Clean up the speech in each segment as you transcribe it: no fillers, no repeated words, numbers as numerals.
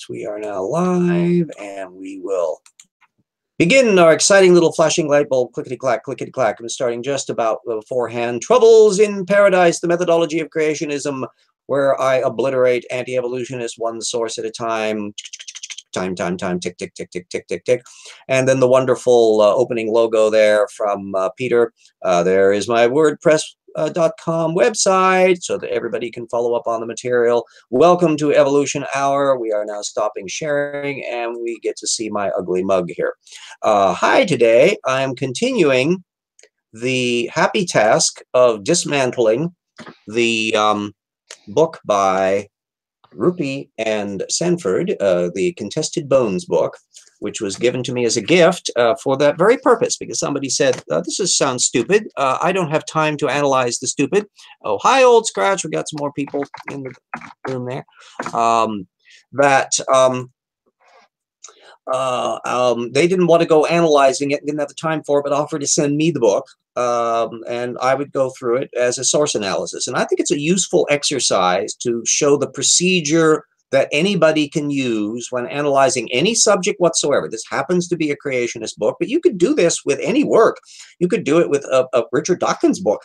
We are now live, and we will begin our exciting little flashing light bulb clickety-clack, clickety-clack. I'm starting just about beforehand. Troubles in Paradise, the methodology of creationism, where I obliterate anti-evolutionists one source at a time. Time, tick, tick, tick, tick, tick, tick, tick. And then the wonderful opening logo there from Peter. There is my WordPress.com website so that everybody can follow up on the material. Welcome to Evolution Hour. We are now stopping sharing, and we get to see my ugly mug here. Hi, today I'm continuing the happy task of dismantling the book by Rupe and Sanford, the Contested Bones book, which was given to me as a gift for that very purpose, because somebody said, this sounds stupid. I don't have time to analyze the stupid. Oh, hi, Old Scratch. We got some more people in the room there. They didn't want to go analyzing it, didn't have the time for it, but offered to send me the book. And I would go through it as a source analysis. And I think it's a useful exercise to show the procedure that anybody can use when analyzing any subject whatsoever. This happens to be a creationist book, but you could do this with any work. You could do it with a Richard Dawkins book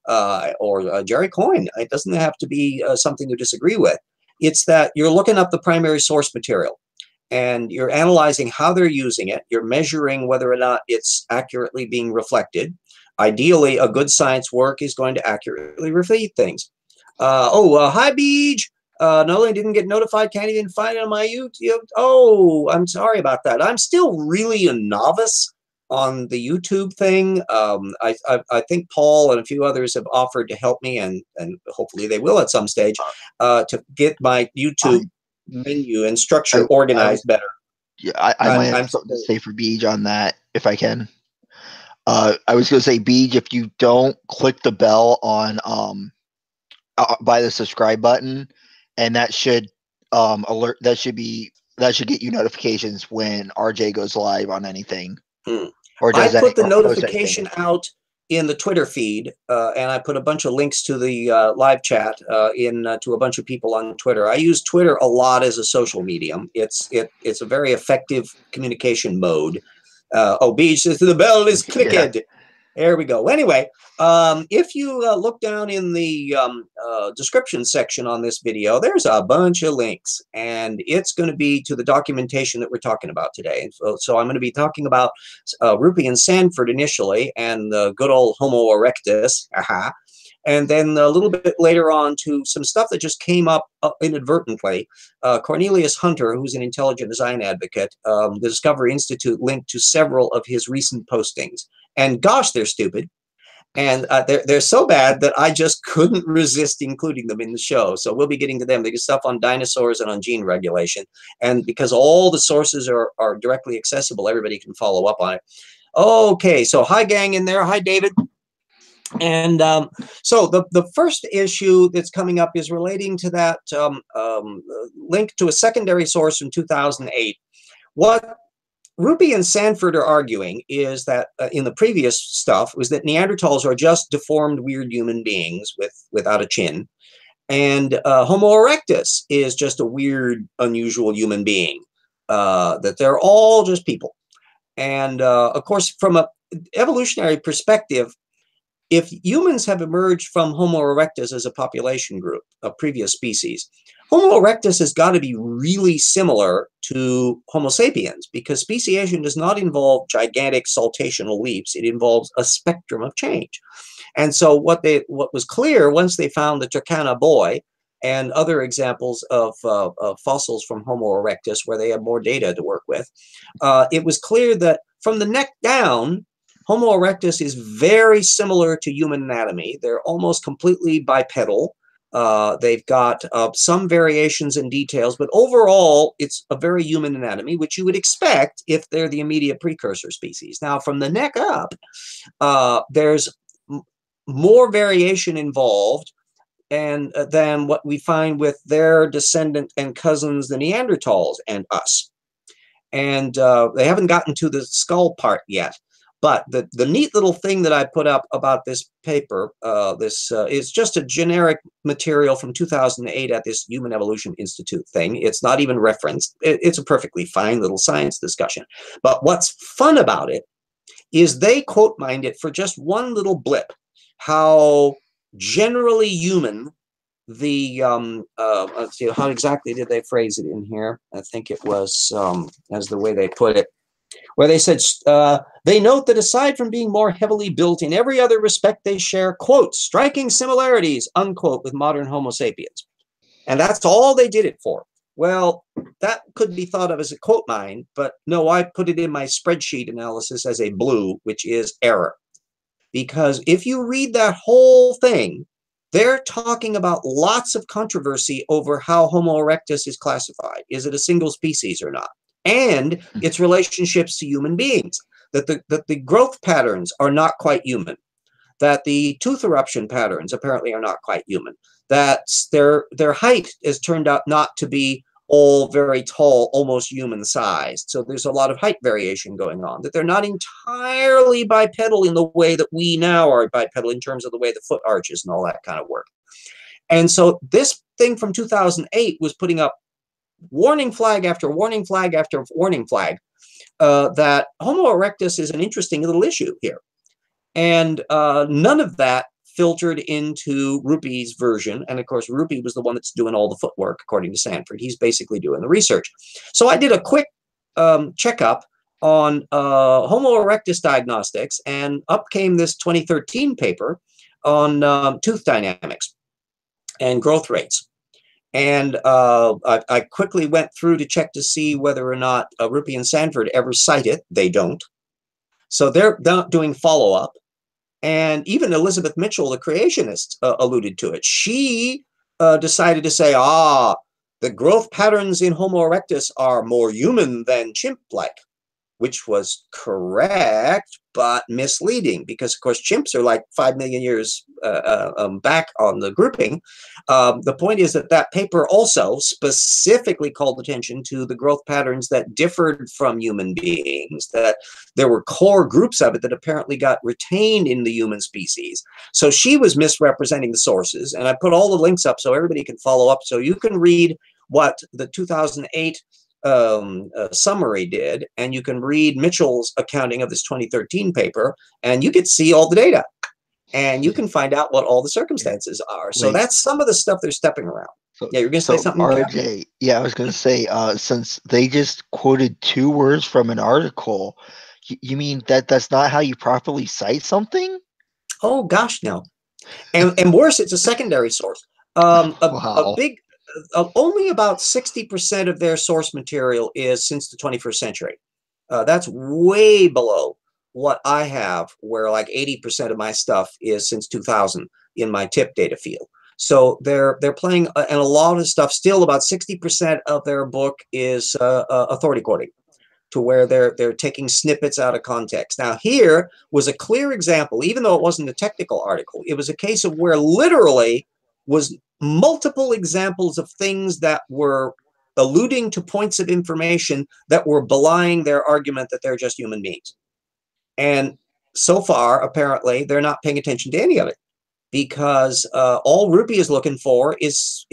or Jerry Coyne. It doesn't have to be something you disagree with. It's that you're looking up the primary source material, and you're analyzing how they're using it. You're measuring whether or not it's accurately being reflected. Ideally, a good science work is going to accurately reflect things. Hi, Beej. No, I didn't get notified. Can't even find it on my YouTube. Oh, I'm sorry about that. I'm still really a novice on the YouTube thing. I think Paul and a few others have offered to help me, and hopefully they will at some stage, to get my YouTube menu and structure organized better. Yeah, I might have something to say for Beej on that, if I can. I was going to say, Beej, if you don't click the bell on by the subscribe button, and that should that should get you notifications when RJ goes live on anything. Or I put the notification out in the Twitter feed, and I put a bunch of links to the live chat to a bunch of people on Twitter. I use Twitter a lot as a social medium. It's a very effective communication mode. Beej says the bell is clicked. Yeah. There we go. Anyway, if you look down in the description section on this video, there's a bunch of links, and it's going to be to the documentation that we're talking about today. So I'm going to be talking about Rupe and Sanford initially, and the good old Homo erectus. And then a little bit later on to some stuff that just came up inadvertently. Cornelius Hunter, who's an intelligent design advocate, the Discovery Institute linked to several of his recent postings. And gosh, they're stupid. And they're so bad that I just couldn't resist including them in the show. So we'll be getting to them. They get stuff on dinosaurs and on gene regulation. And because all the sources are directly accessible, everybody can follow up on it. Okay, so hi, gang in there. Hi, David. And so the first issue that's coming up is relating to that link to a secondary source from 2008. What Rupe and Sanford are arguing is that in the previous stuff was that Neanderthals are just deformed, weird human beings without a chin, and Homo erectus is just a weird, unusual human being. That they're all just people. And of course, from an evolutionary perspective, if humans have emerged from Homo erectus as a population group of previous species, Homo erectus has got to be really similar to Homo sapiens, because speciation does not involve gigantic saltational leaps. It involves a spectrum of change. And so what was clear once they found the Turkana boy and other examples of fossils from Homo erectus where they have more data to work with, it was clear that from the neck down, Homo erectus is very similar to human anatomy. They're almost completely bipedal. They've got some variations in details, but overall, it's a very human anatomy, which you would expect if they're the immediate precursor species. Now, from the neck up, there's more variation involved than what we find with their descendant and cousins, the Neanderthals, and us. And they haven't gotten to the skull part yet. But the neat little thing that I put up about this paper, is just a generic material from 2008 at this Human Evolution Institute thing. It's not even referenced. It's a perfectly fine little science discussion. But what's fun about it is they quote mined it for just one little blip, how generally human the let's see, how exactly did they phrase it in here? I think it was as the way they put it, where they said they note that aside from being more heavily built in every other respect, they share, quote, striking similarities, unquote, with modern Homo sapiens. And that's all they did it for. Well, that could be thought of as a quote mine, but no, I put it in my spreadsheet analysis as a blue, which is error. Because if you read that whole thing, they're talking about lots of controversy over how Homo erectus is classified. Is it a single species or not? And its relationships to human beings, that the growth patterns are not quite human, that the tooth eruption patterns apparently are not quite human, that their height has turned out not to be all very tall, almost human sized. So there's a lot of height variation going on, that they're not entirely bipedal in the way that we now are bipedal in terms of the way the foot arches and all that kind of work. And so this thing from 2008 was putting up warning flag after warning flag after warning flag that Homo erectus is an interesting little issue here. And none of that filtered into Rupe's version. And of course, Rupe was the one that's doing all the footwork, according to Sanford. He's basically doing the research. So I did a quick checkup on Homo erectus diagnostics, and up came this 2013 paper on tooth dynamics and growth rates. And I quickly went through to check to see whether or not Rupe and Sanford ever cite it. They don't. So they're not doing follow-up. And even Elizabeth Mitchell, the creationist, alluded to it. She decided to say, the growth patterns in Homo erectus are more human than chimp-like, which was correct, but misleading, because, of course, chimps are like 5 million years back on the grouping. The point is that that paper also specifically called attention to the growth patterns that differed from human beings, that there were core groups of it that apparently got retained in the human species. So she was misrepresenting the sources, and I put all the links up so everybody can follow up, so you can read what the 2008 summary did, and you can read Mitchell's accounting of this 2013 paper, and you get to see all the data, and you can find out what all the circumstances are. So that's some of the stuff they're stepping around. So, yeah, you're going to say something? RJ, yeah, I was going to say, since they just quoted 2 words from an article, you mean that's not how you properly cite something? Oh, gosh, no. And worse, it's a secondary source. Wow. A big... only about 60% of their source material is since the 21st century. That's way below what I have, where like 80% of my stuff is since 2000 in my tip data field. So they're playing, and a lot of stuff, still about 60% of their book is authority quoting, to where they're taking snippets out of context. Now, here was a clear example, even though it wasn't a technical article, it was a case of where literally was multiple examples of things that were alluding to points of information that were belying their argument that they're just human beings. And so far, apparently, they're not paying attention to any of it, because all Rupe is looking for is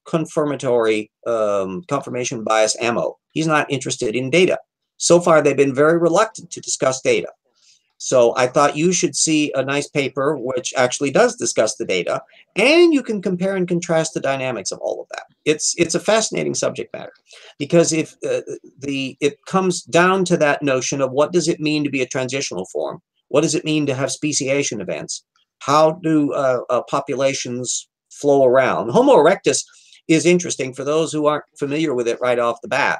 confirmatory confirmation bias ammo. He's not interested in data. So far, they've been very reluctant to discuss data. So I thought you should see a nice paper which actually does discuss the data, and you can compare and contrast the dynamics of all of that. It's a fascinating subject matter, because if it comes down to that notion of what does it mean to be a transitional form? What does it mean to have speciation events? How do populations flow around? Homo erectus is interesting for those who aren't familiar with it right off the bat.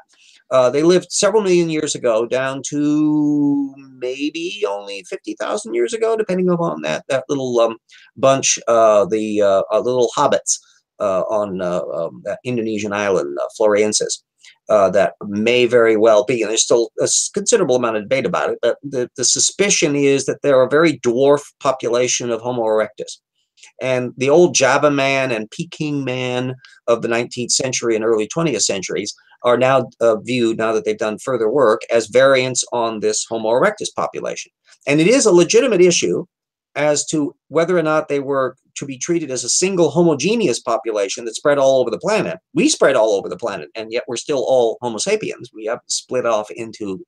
They lived several million years ago down to maybe only 50,000 years ago, depending upon that little bunch, the little hobbits on that Indonesian island, Floriensis, that may very well be. And there's still a considerable amount of debate about it. But the suspicion is that there are a very dwarf population of Homo erectus. And the old Java man and Peking man of the 19th century and early 20th centuries are now viewed, now that they've done further work, as variants on this Homo erectus population. And it is a legitimate issue as to whether or not they were to be treated as a single homogeneous population that spread all over the planet. We spread all over the planet, and yet we're still all Homo sapiens. We have split off into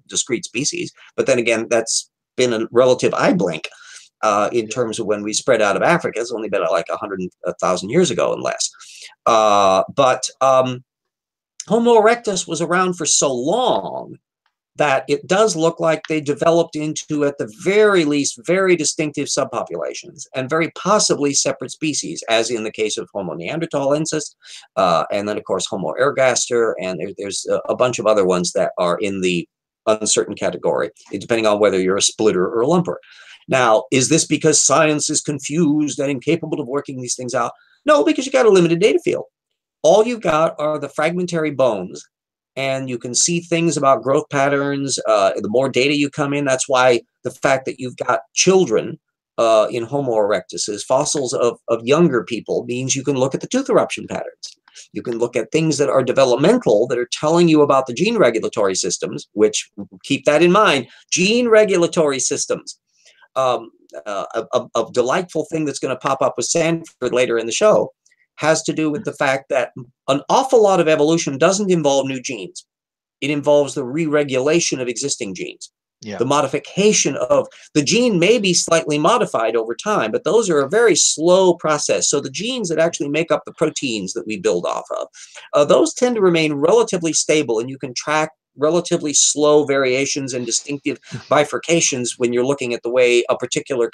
discrete species. But then again, that's been a relative eye blink in terms of when we spread out of Africa. It's only been like 100,000 years ago and less. But Homo erectus was around for so long that it does look like they developed into, at the very least, very distinctive subpopulations and very possibly separate species, as in the case of Homo neanderthalensis, and then, of course, Homo ergaster, and there's a bunch of other ones that are in the uncertain category, depending on whether you're a splitter or a lumper. Now, is this because science is confused and incapable of working these things out? No, because you got a limited data field. All you've got are the fragmentary bones, and you can see things about growth patterns. The more data you come in, that's why the fact that you've got children in Homo erectus, fossils of younger people, means you can look at the tooth eruption patterns. You can look at things that are developmental that are telling you about the gene regulatory systems, which, keep that in mind, gene regulatory systems. A delightful thing that's going to pop up with Sanford later in the show has to do with the fact that an awful lot of evolution doesn't involve new genes. It involves the re-regulation of existing genes. Yeah. The modification of the gene may be slightly modified over time, but those are a very slow process. So the genes that actually make up the proteins that we build off of, those tend to remain relatively stable, and you can track relatively slow variations and distinctive bifurcations when you're looking at the way a particular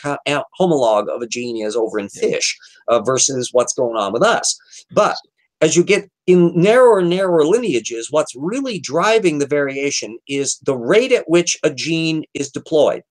homologue of a gene is over in fish versus what's going on with us. But as you get in narrower and narrower lineages, what's really driving the variation is the rate at which a gene is deployed.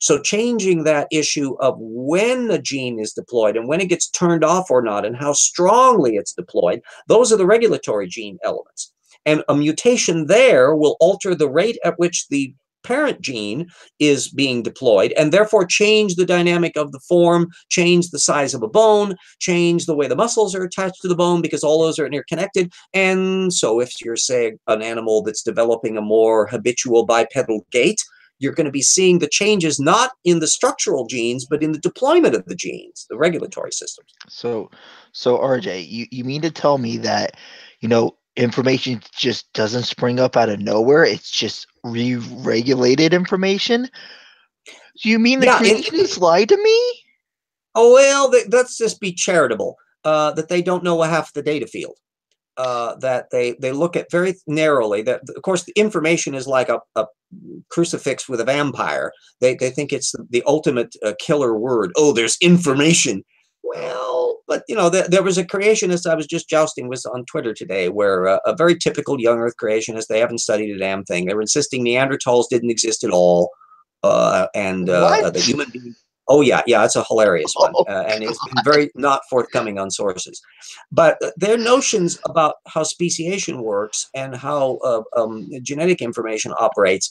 So changing that issue of when a gene is deployed and when it gets turned off or not and how strongly it's deployed, those are the regulatory gene elements. And a mutation there will alter the rate at which the parent gene is being deployed, and therefore change the dynamic of the form, change the size of a bone, change the way the muscles are attached to the bone, because all those are interconnected. And so if you're, say, an animal that's developing a more habitual bipedal gait, you're going to be seeing the changes not in the structural genes, but in the deployment of the genes, the regulatory systems. So RJ, you mean to tell me that, information just doesn't spring up out of nowhere? It's just re-regulated information? Do you mean the creationists lied to me? Oh, well, let's just be charitable, that they don't know half the data field, that they look at very narrowly. That, of course, the information is like a crucifix with a vampire. They think it's the ultimate killer word. Oh, there's information. Well, but, there was a creationist I was just jousting with on Twitter today, where a very typical young Earth creationist, they haven't studied a damn thing. They were insisting Neanderthals didn't exist at all, and the human being. Oh, yeah, it's a hilarious one, and it's been very not forthcoming on sources. But their notions about how speciation works and how genetic information operates,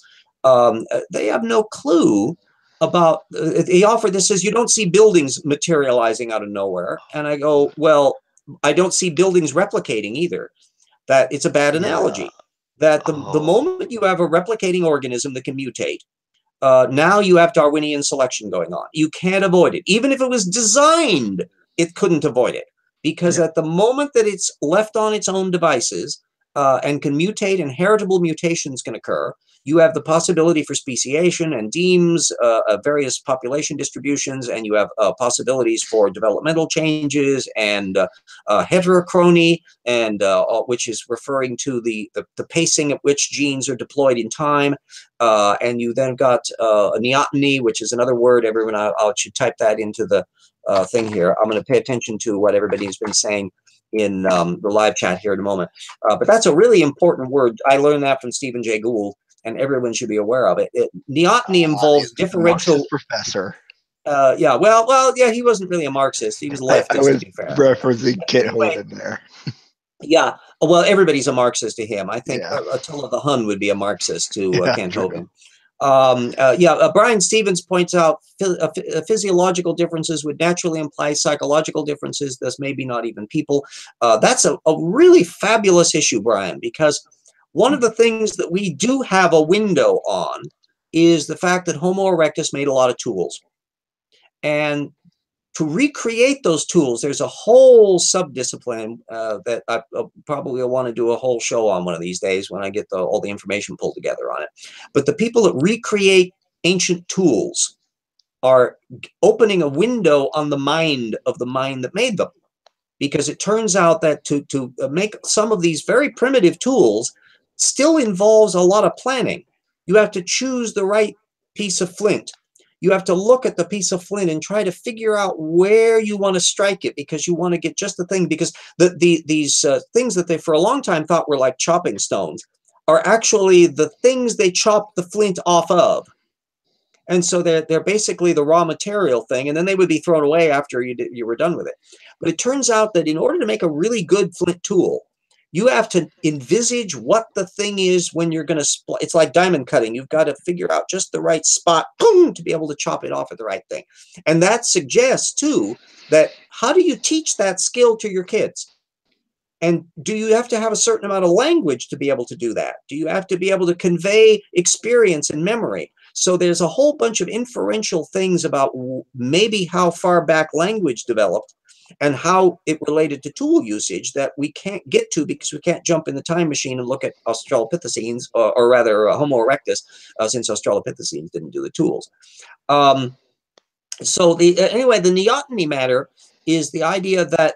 they have no clue about. He offered this, says, you don't see buildings materializing out of nowhere. And I go, well, I don't see buildings replicating either. That it's a bad analogy. That the moment you have a replicating organism that can mutate, now you have Darwinian selection going on. You can't avoid it. Even if it was designed, it couldn't avoid it. Because at the moment that it's left on its own devices and can mutate, and heritable mutations can occur, you have the possibility for speciation and deems, various population distributions, and you have possibilities for developmental changes and heterochrony, and which is referring to the pacing at which genes are deployed in time. And you then got a neoteny, which is another word. Everyone, I should type that into the thing here. I'm going to pay attention to what everybody's been saying in the live chat here in a moment. But that's a really important word. I learned that from Stephen Jay Gould, and everyone should be aware of it. Neoteny involves differential. Professor. Yeah, well, he wasn't really a Marxist. He was leftist, I was to be fair. Referencing Kit Hovind there. Yeah, well, everybody's a Marxist to him. I think Attila the Hun would be a Marxist to Kent Hovind. Brian Stevens points out physiological differences would naturally imply psychological differences, thus maybe not even people. That's a really fabulous issue, Brian, because one of the things that we do have a window on is the fact that Homo erectus made a lot of tools. And to recreate those tools, there's a whole subdiscipline that I probably want to do a whole show on one of these days when I get all the information pulled together on it. But the people that recreate ancient tools are opening a window on the mind that made them. Because it turns out that to make some of these very primitive tools still involves a lot of planning. You have to choose the right piece of flint. You have to look at the piece of flint and try to figure out where you want to strike it, because you want to get just the thing. Because these things that they for a long time thought were like chopping stones are actually the things they chop the flint off of. And so they're basically the raw material thing, and then they would be thrown away after you were done with it. But it turns out that in order to make a really good flint tool, you have to envisage what the thing is when you're going to it's like diamond cutting. You've got to figure out just the right spot, boom, to be able to chop it off at the right thing. And that suggests, too, that how do you teach that skill to your kids? And do you have to have a certain amount of language to be able to do that? Do you have to be able to convey experience and memory? So there's a whole bunch of inferential things about maybe how far back language developed and how it related to tool usage that we can't get to because we can't jump in the time machine and look at Australopithecines, or rather Homo erectus, since Australopithecines didn't do the tools. Anyway, the neoteny matter is the idea that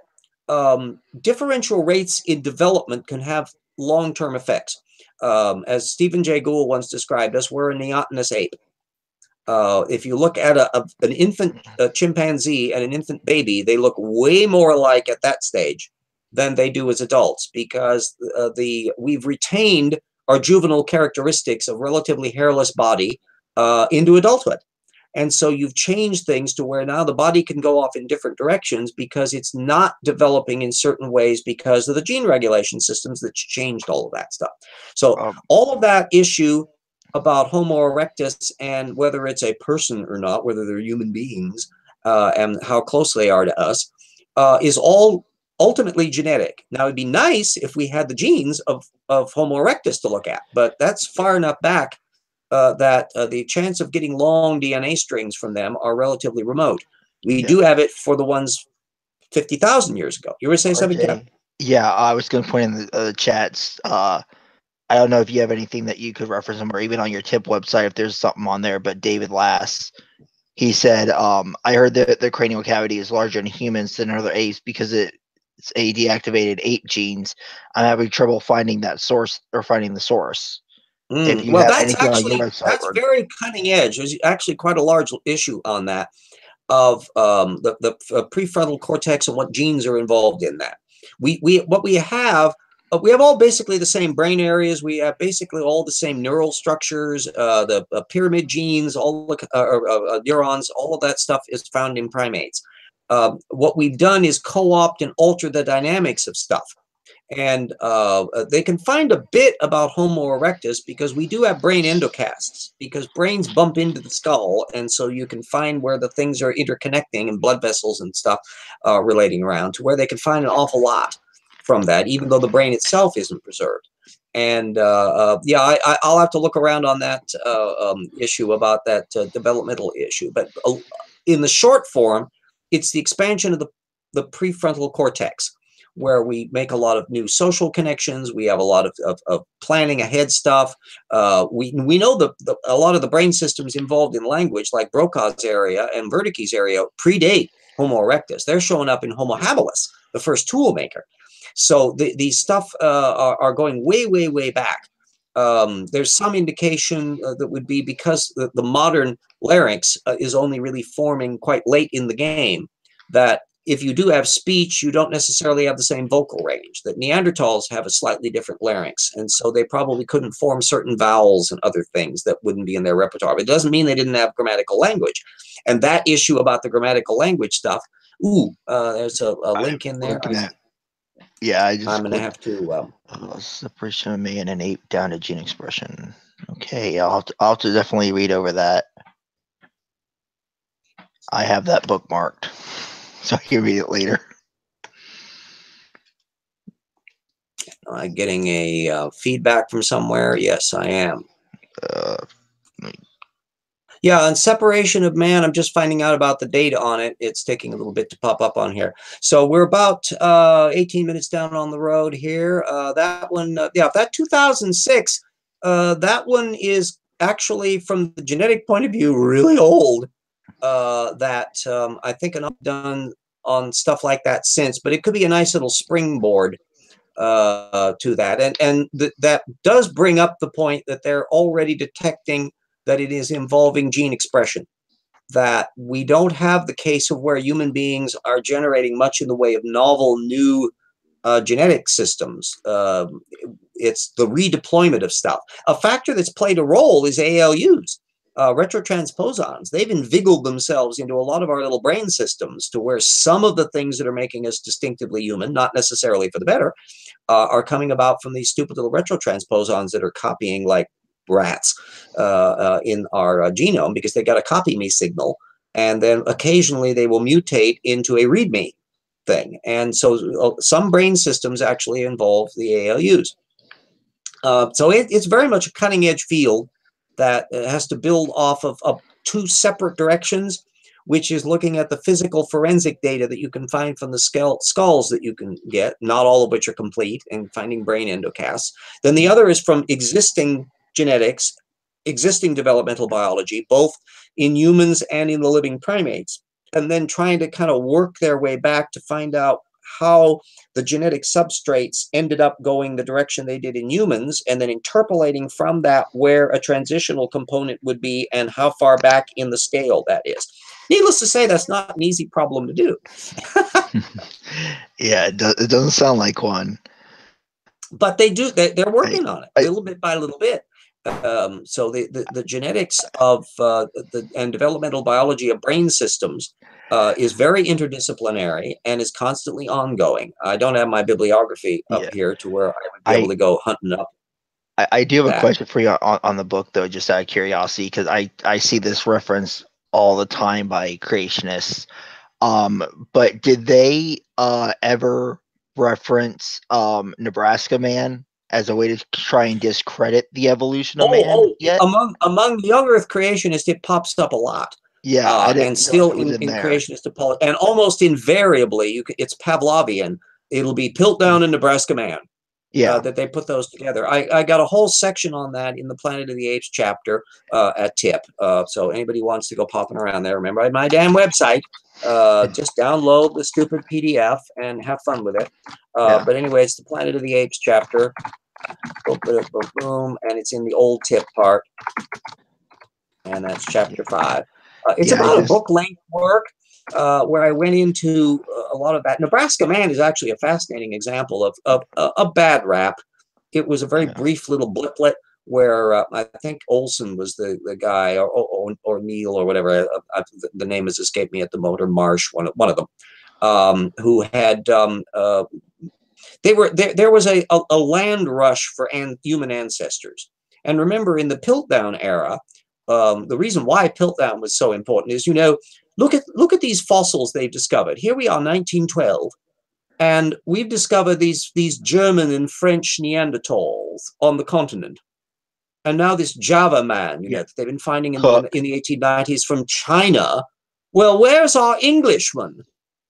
differential rates in development can have long-term effects. As Stephen Jay Gould once described us, we're a neotenous ape. If you look at an infant chimpanzee and an infant baby, they look way more alike at that stage than they do as adults, because we've retained our juvenile characteristics of relatively hairless body into adulthood. And so you've changed things to where now the body can go off in different directions because it's not developing in certain ways because of the gene regulation systems that changed all of that stuff. So all of that issue about Homo erectus and whether it's a person or not, whether they're human beings and how close they are to us, is all ultimately genetic. Now, it'd be nice if we had the genes of Homo erectus to look at, but that's far enough back that the chance of getting long DNA strings from them are relatively remote. We do have it for the ones 50,000 years ago. You were saying something, Kevin? Yeah, I was going to point in the chats. I don't know if you have anything that you could reference them, or even on your tip website if there's something on there, but David Lass, he said, I heard that the cranial cavity is larger in humans than other apes because it's a deactivated ape genes. I'm having trouble finding that source, or finding the source. Well, that's very cutting edge. There's actually quite a large issue on that of the prefrontal cortex and what genes are involved in that. What we have all basically the same brain areas. We have basically all the same neural structures, the pyramid genes, all the neurons, all of that stuff is found in primates. What we've done is co-opt and alter the dynamics of stuff. And they can find a bit about Homo erectus because we do have brain endocasts, because brains bump into the skull, and so you can find where the things are interconnecting and blood vessels and stuff relating around, to where they can find an awful lot from that, even though the brain itself isn't preserved. And I'll have to look around on that issue about that developmental issue. But in the short form, it's the expansion of the prefrontal cortex, where we make a lot of new social connections. We have a lot of planning ahead stuff. We know a lot of the brain systems involved in language, like Broca's area and Wernicke's area, predate Homo erectus. They're showing up in Homo habilis, the first tool maker. So these stuff are going way, way, way back. There's some indication that would be because the modern larynx is only really forming quite late in the game, that if you do have speech, you don't necessarily have the same vocal range, that Neanderthals have a slightly different larynx. And so they probably couldn't form certain vowels and other things that wouldn't be in their repertoire. But it doesn't mean they didn't have grammatical language. And that issue about the grammatical language stuff, there's a link in there. I'm going to have to... separation of man and ape down to gene expression. Okay, I'll have to definitely read over that. I have that bookmarked, so I can read it later. Am I getting a feedback from somewhere? Yes, I am. Yeah, on separation of man, I'm just finding out about the data on it. It's taking a little bit to pop up on here. So we're about 18 minutes down on the road here. That one, yeah, that 2006, that one is actually, from the genetic point of view, really old. I think I've done on stuff like that since, but it could be a nice little springboard to that. And that does bring up the point that they're already detecting that it is involving gene expression, that we don't have the case of where human beings are generating much in the way of novel new genetic systems. It's the redeployment of stuff. A factor that's played a role is ALUs, retrotransposons. They've inveigled themselves into a lot of our little brain systems to where some of the things that are making us distinctively human, not necessarily for the better, are coming about from these stupid little retrotransposons that are copying like rats in our genome, because they got a copy me signal, and then occasionally they will mutate into a read me thing. And so some brain systems actually involve the ALUs. So it's very much a cutting edge field that has to build off of two separate directions, which is looking at the physical forensic data that you can find from the skulls that you can get, not all of which are complete, and finding brain endocasts. Then the other is from existing genetics, existing developmental biology, both in humans and in the living primates, and then trying to kind of work their way back to find out how the genetic substrates ended up going the direction they did in humans, and then interpolating from that where a transitional component would be and how far back in the scale that is. Needless to say, that's not an easy problem to do. Yeah, it doesn't sound like one. But they do. They're working on it little bit by little bit. So the genetics of and developmental biology of brain systems is very interdisciplinary and is constantly ongoing. I don't have my bibliography up here to where I would be able to go hunting up. I do have a question for you on the book, though, just out of curiosity, because I see this reference all the time by creationists. But did they ever reference Nebraska Man as a way to try and discredit the evolution of man yet? Among the young Earth creationists, it pops up a lot. Yeah, I didn't and still in creationist apology, and almost invariably, it's Pavlovian. It'll be Piltdown and Nebraska Man. Yeah, that they put those together. I got a whole section on that in the Planet of the Apes chapter at TIP. So anybody wants to go popping around there, remember, I have my damn website. Just download the stupid PDF and have fun with it. But anyway, it's the Planet of the Apes chapter. Boom, boom, boom, boom, and it's in the old TIP part. And that's chapter 5. It's about a book-length work where I went into a lot of that. Nebraska Man is actually a fascinating example of a bad rap. It was a very brief little bliplet where I think Olson was the guy, or Neil or whatever. The name has escaped me at the moment, or Marsh, one of them, who had there was a land rush for human ancestors. And remember, in the Piltdown era, the reason why Piltdown was so important is, look at these fossils they've discovered. Here we are, 1912, and we've discovered these German and French Neanderthals on the continent. And now this Java man, that they've been finding in the 1890s from China. Well, where's our Englishman?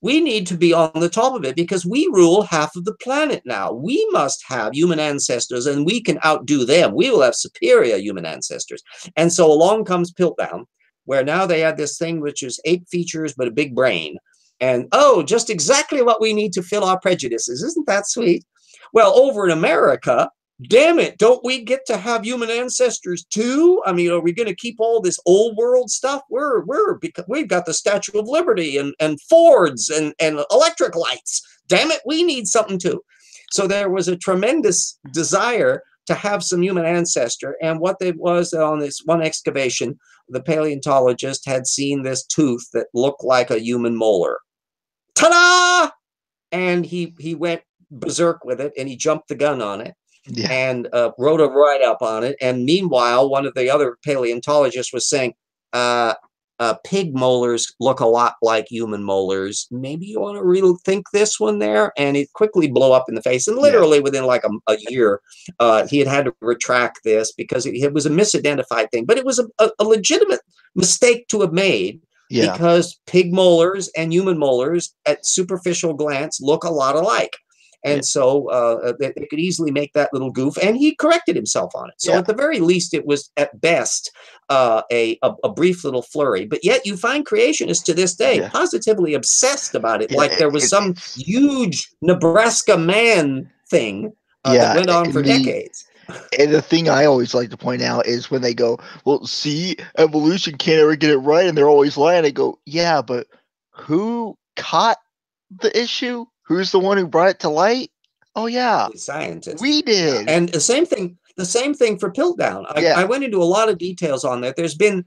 We need to be on the top of it because we rule half of the planet now. We must have human ancestors, and we can outdo them. We will have superior human ancestors. And so along comes Piltdown, where now they had this thing which is ape features but a big brain. And, just exactly what we need to fill our prejudices. Isn't that sweet? Well, over in America, damn it, don't we get to have human ancestors too? I mean, are we going to keep all this old world stuff? We've got the Statue of Liberty and Fords and electric lights. Damn it, we need something too. So there was a tremendous desire to have some human ancestor. And what it was on this one excavation, the paleontologist had seen this tooth that looked like a human molar. Ta-da! And he went berserk with it, and he jumped the gun on it. and wrote a write-up on it. And meanwhile, one of the other paleontologists was saying, pig molars look a lot like human molars. Maybe you want to rethink this one there. And it quickly blew up in the face. And literally within like a year, he had to retract this because it was a misidentified thing. But it was a legitimate mistake to have made, because pig molars and human molars at superficial glance look a lot alike. And so they could easily make that little goof, and he corrected himself on it. So at the very least, it was at best a brief little flurry. But yet you find creationists to this day positively obsessed about it, like there was some huge Nebraska man thing that went on for decades. And the thing I always like to point out is when they go, well, see, evolution can't ever get it right, and they're always lying. I go, yeah, but who caught the issue? Who's the one who brought it to light? Oh yeah, the scientists. We did. And the same thing for Piltdown. I went into a lot of details on that. There's been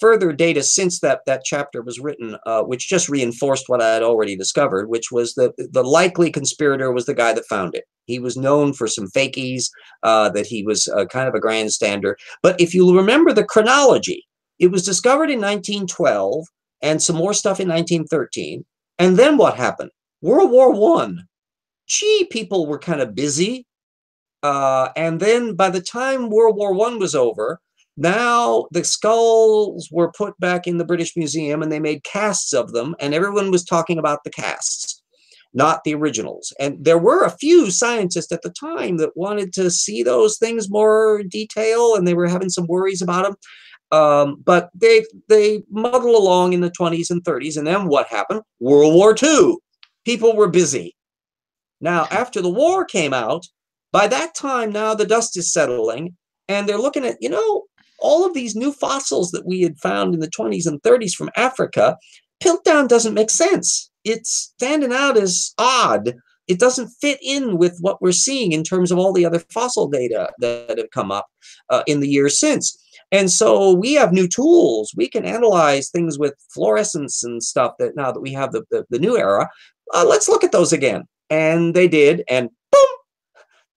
further data since that chapter was written, which just reinforced what I had already discovered, which was that the likely conspirator was the guy that found it. He was known for some fakies, that he was kind of a grandstander. But if you remember the chronology, it was discovered in 1912 and some more stuff in 1913. And then what happened? World War I. Gee, people were kind of busy. And then by the time World War I was over, now the skulls were put back in the British Museum and they made casts of them, and everyone was talking about the casts, not the originals. And there were a few scientists at the time that wanted to see those things more detail, and they were having some worries about them. But they muddled along in the 20s and 30s. And then what happened? World War II. People were busy. Now, after the war came out, by that time, now the dust is settling, and they're looking at, all of these new fossils that we had found in the 20s and 30s from Africa. Piltdown doesn't make sense. It's standing out as odd. It doesn't fit in with what we're seeing in terms of all the other fossil data that have come up in the years since. And so we have new tools. We can analyze things with fluorescence and stuff that now that we have the new era. Let's look at those again. And they did, and boom,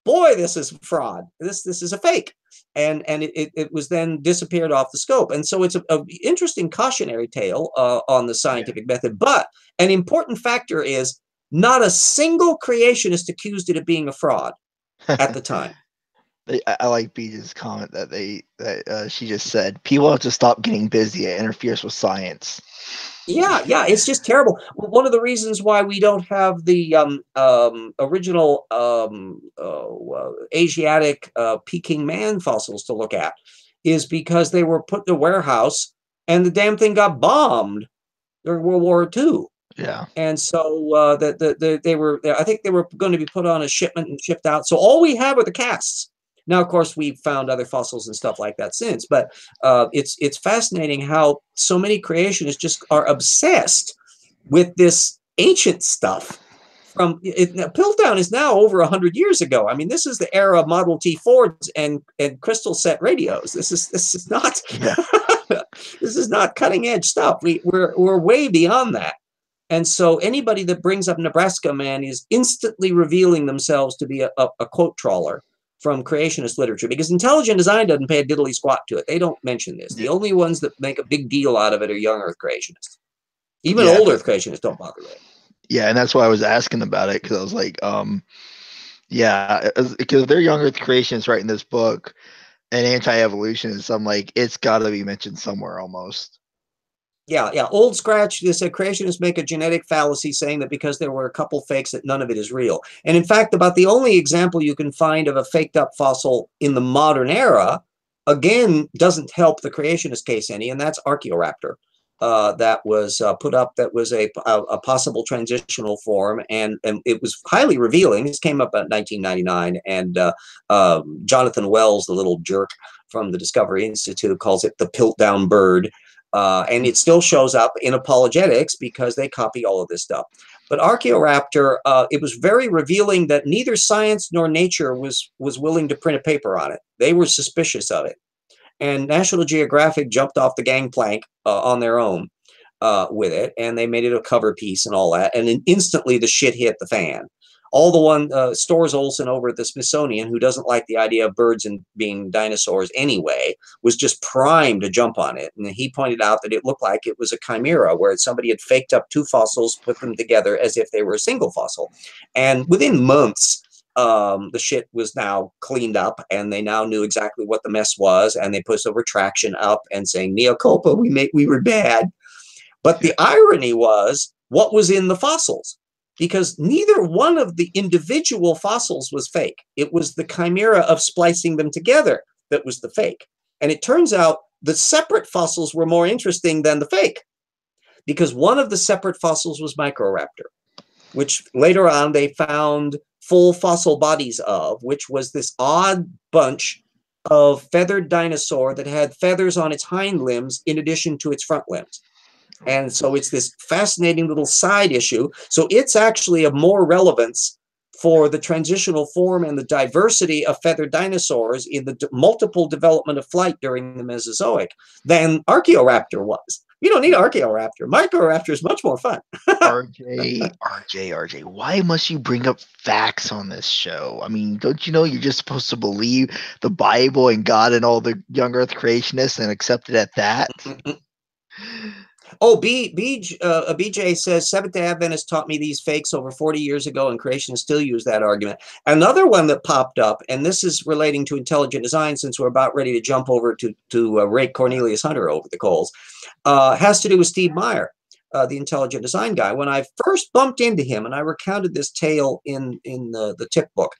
boy, this is fraud. This is a fake. And it was then disappeared off the scope. And so it's an interesting cautionary tale on the scientific method. But an important factor is not a single creationist accused it of being a fraud at the time. I like Beach's comment that she just said, people have to stop getting busy. It interferes with science. Yeah, it's just terrible. One of the reasons why we don't have the original Asiatic Peking man fossils to look at is because they were put in a warehouse and the damn thing got bombed during World War II. Yeah. And so they were, I think they were going to be put on a shipment and shipped out. So all we have are the casts. Now, of course, we've found other fossils and stuff like that since, but it's fascinating how so many creationists just are obsessed with this ancient stuff. Piltdown is now over 100 years ago. I mean, this is the era of Model T Fords and crystal set radios. This is not this is not cutting edge stuff. We're way beyond that. And so anybody that brings up Nebraska man is instantly revealing themselves to be a quote trawler from creationist literature, because intelligent design doesn't pay a diddly squat to it. They don't mention this. The only ones that make a big deal out of it are young Earth creationists. Even old Earth creationists don't bother with it. Yeah, and that's why I was asking about it, because I was like, because they're young Earth creationists writing this book and anti-evolutionists, I'm like, it's got to be mentioned somewhere almost. Yeah. Old Scratch, they said creationists make a genetic fallacy saying that because there were a couple fakes that none of it is real. And in fact, about the only example you can find of a faked up fossil in the modern era, again, doesn't help the creationist case any, and that's Archaeoraptor. That was put up, that was a possible transitional form, and it was highly revealing. This came up in 1999, and Jonathan Wells, the little jerk from the Discovery Institute, calls it the Piltdown bird. And it still shows up in apologetics because they copy all of this stuff. But Archaeoraptor, it was very revealing that neither science nor nature was willing to print a paper on it. They were suspicious of it. And National Geographic jumped off the gangplank on their own with it, and they made it a cover piece and all that. And then instantly the shit hit the fan. all the one Storrs Olson over at the Smithsonian, who doesn't like the idea of birds and being dinosaurs anyway, was just primed to jump on it. And he pointed out that it looked like it was a chimera, where somebody had faked up 2 fossils, put them together as if they were a single fossil. And within months, the shit was now cleaned up, and they now knew exactly what the mess was, and they put a retraction up and saying, mea culpa, we were bad. But the irony was what was in the fossils, because neither one of the individual fossils was fake. It was the chimera of splicing them together that was the fake. And it turns out the separate fossils were more interesting than the fake, because one of the separate fossils was Microraptor, which later on they found full fossil bodies of, which was this odd bunch of feathered dinosaur that had feathers on its hind limbs in addition to its front limbs. And so it's this fascinating little side issue. So it's actually of more relevance for the transitional form and the diversity of feathered dinosaurs in the multiple development of flight during the Mesozoic than Archaeoraptor was. You don't need Archaeoraptor. Microraptor is much more fun. RJ, why must you bring up facts on this show? I mean, don't you know you're just supposed to believe the Bible and God and all the young earth creationists and accept it at that? Oh, BJ says, Seventh-day Adventists taught me these fakes over 40 years ago, and creationists still use that argument. Another one that popped up, and this is relating to intelligent design, since we're about ready to jump over to rake Cornelius Hunter over the coals, has to do with Steve Meyer, the intelligent design guy. When I first bumped into him, and I recounted this tale in the tip book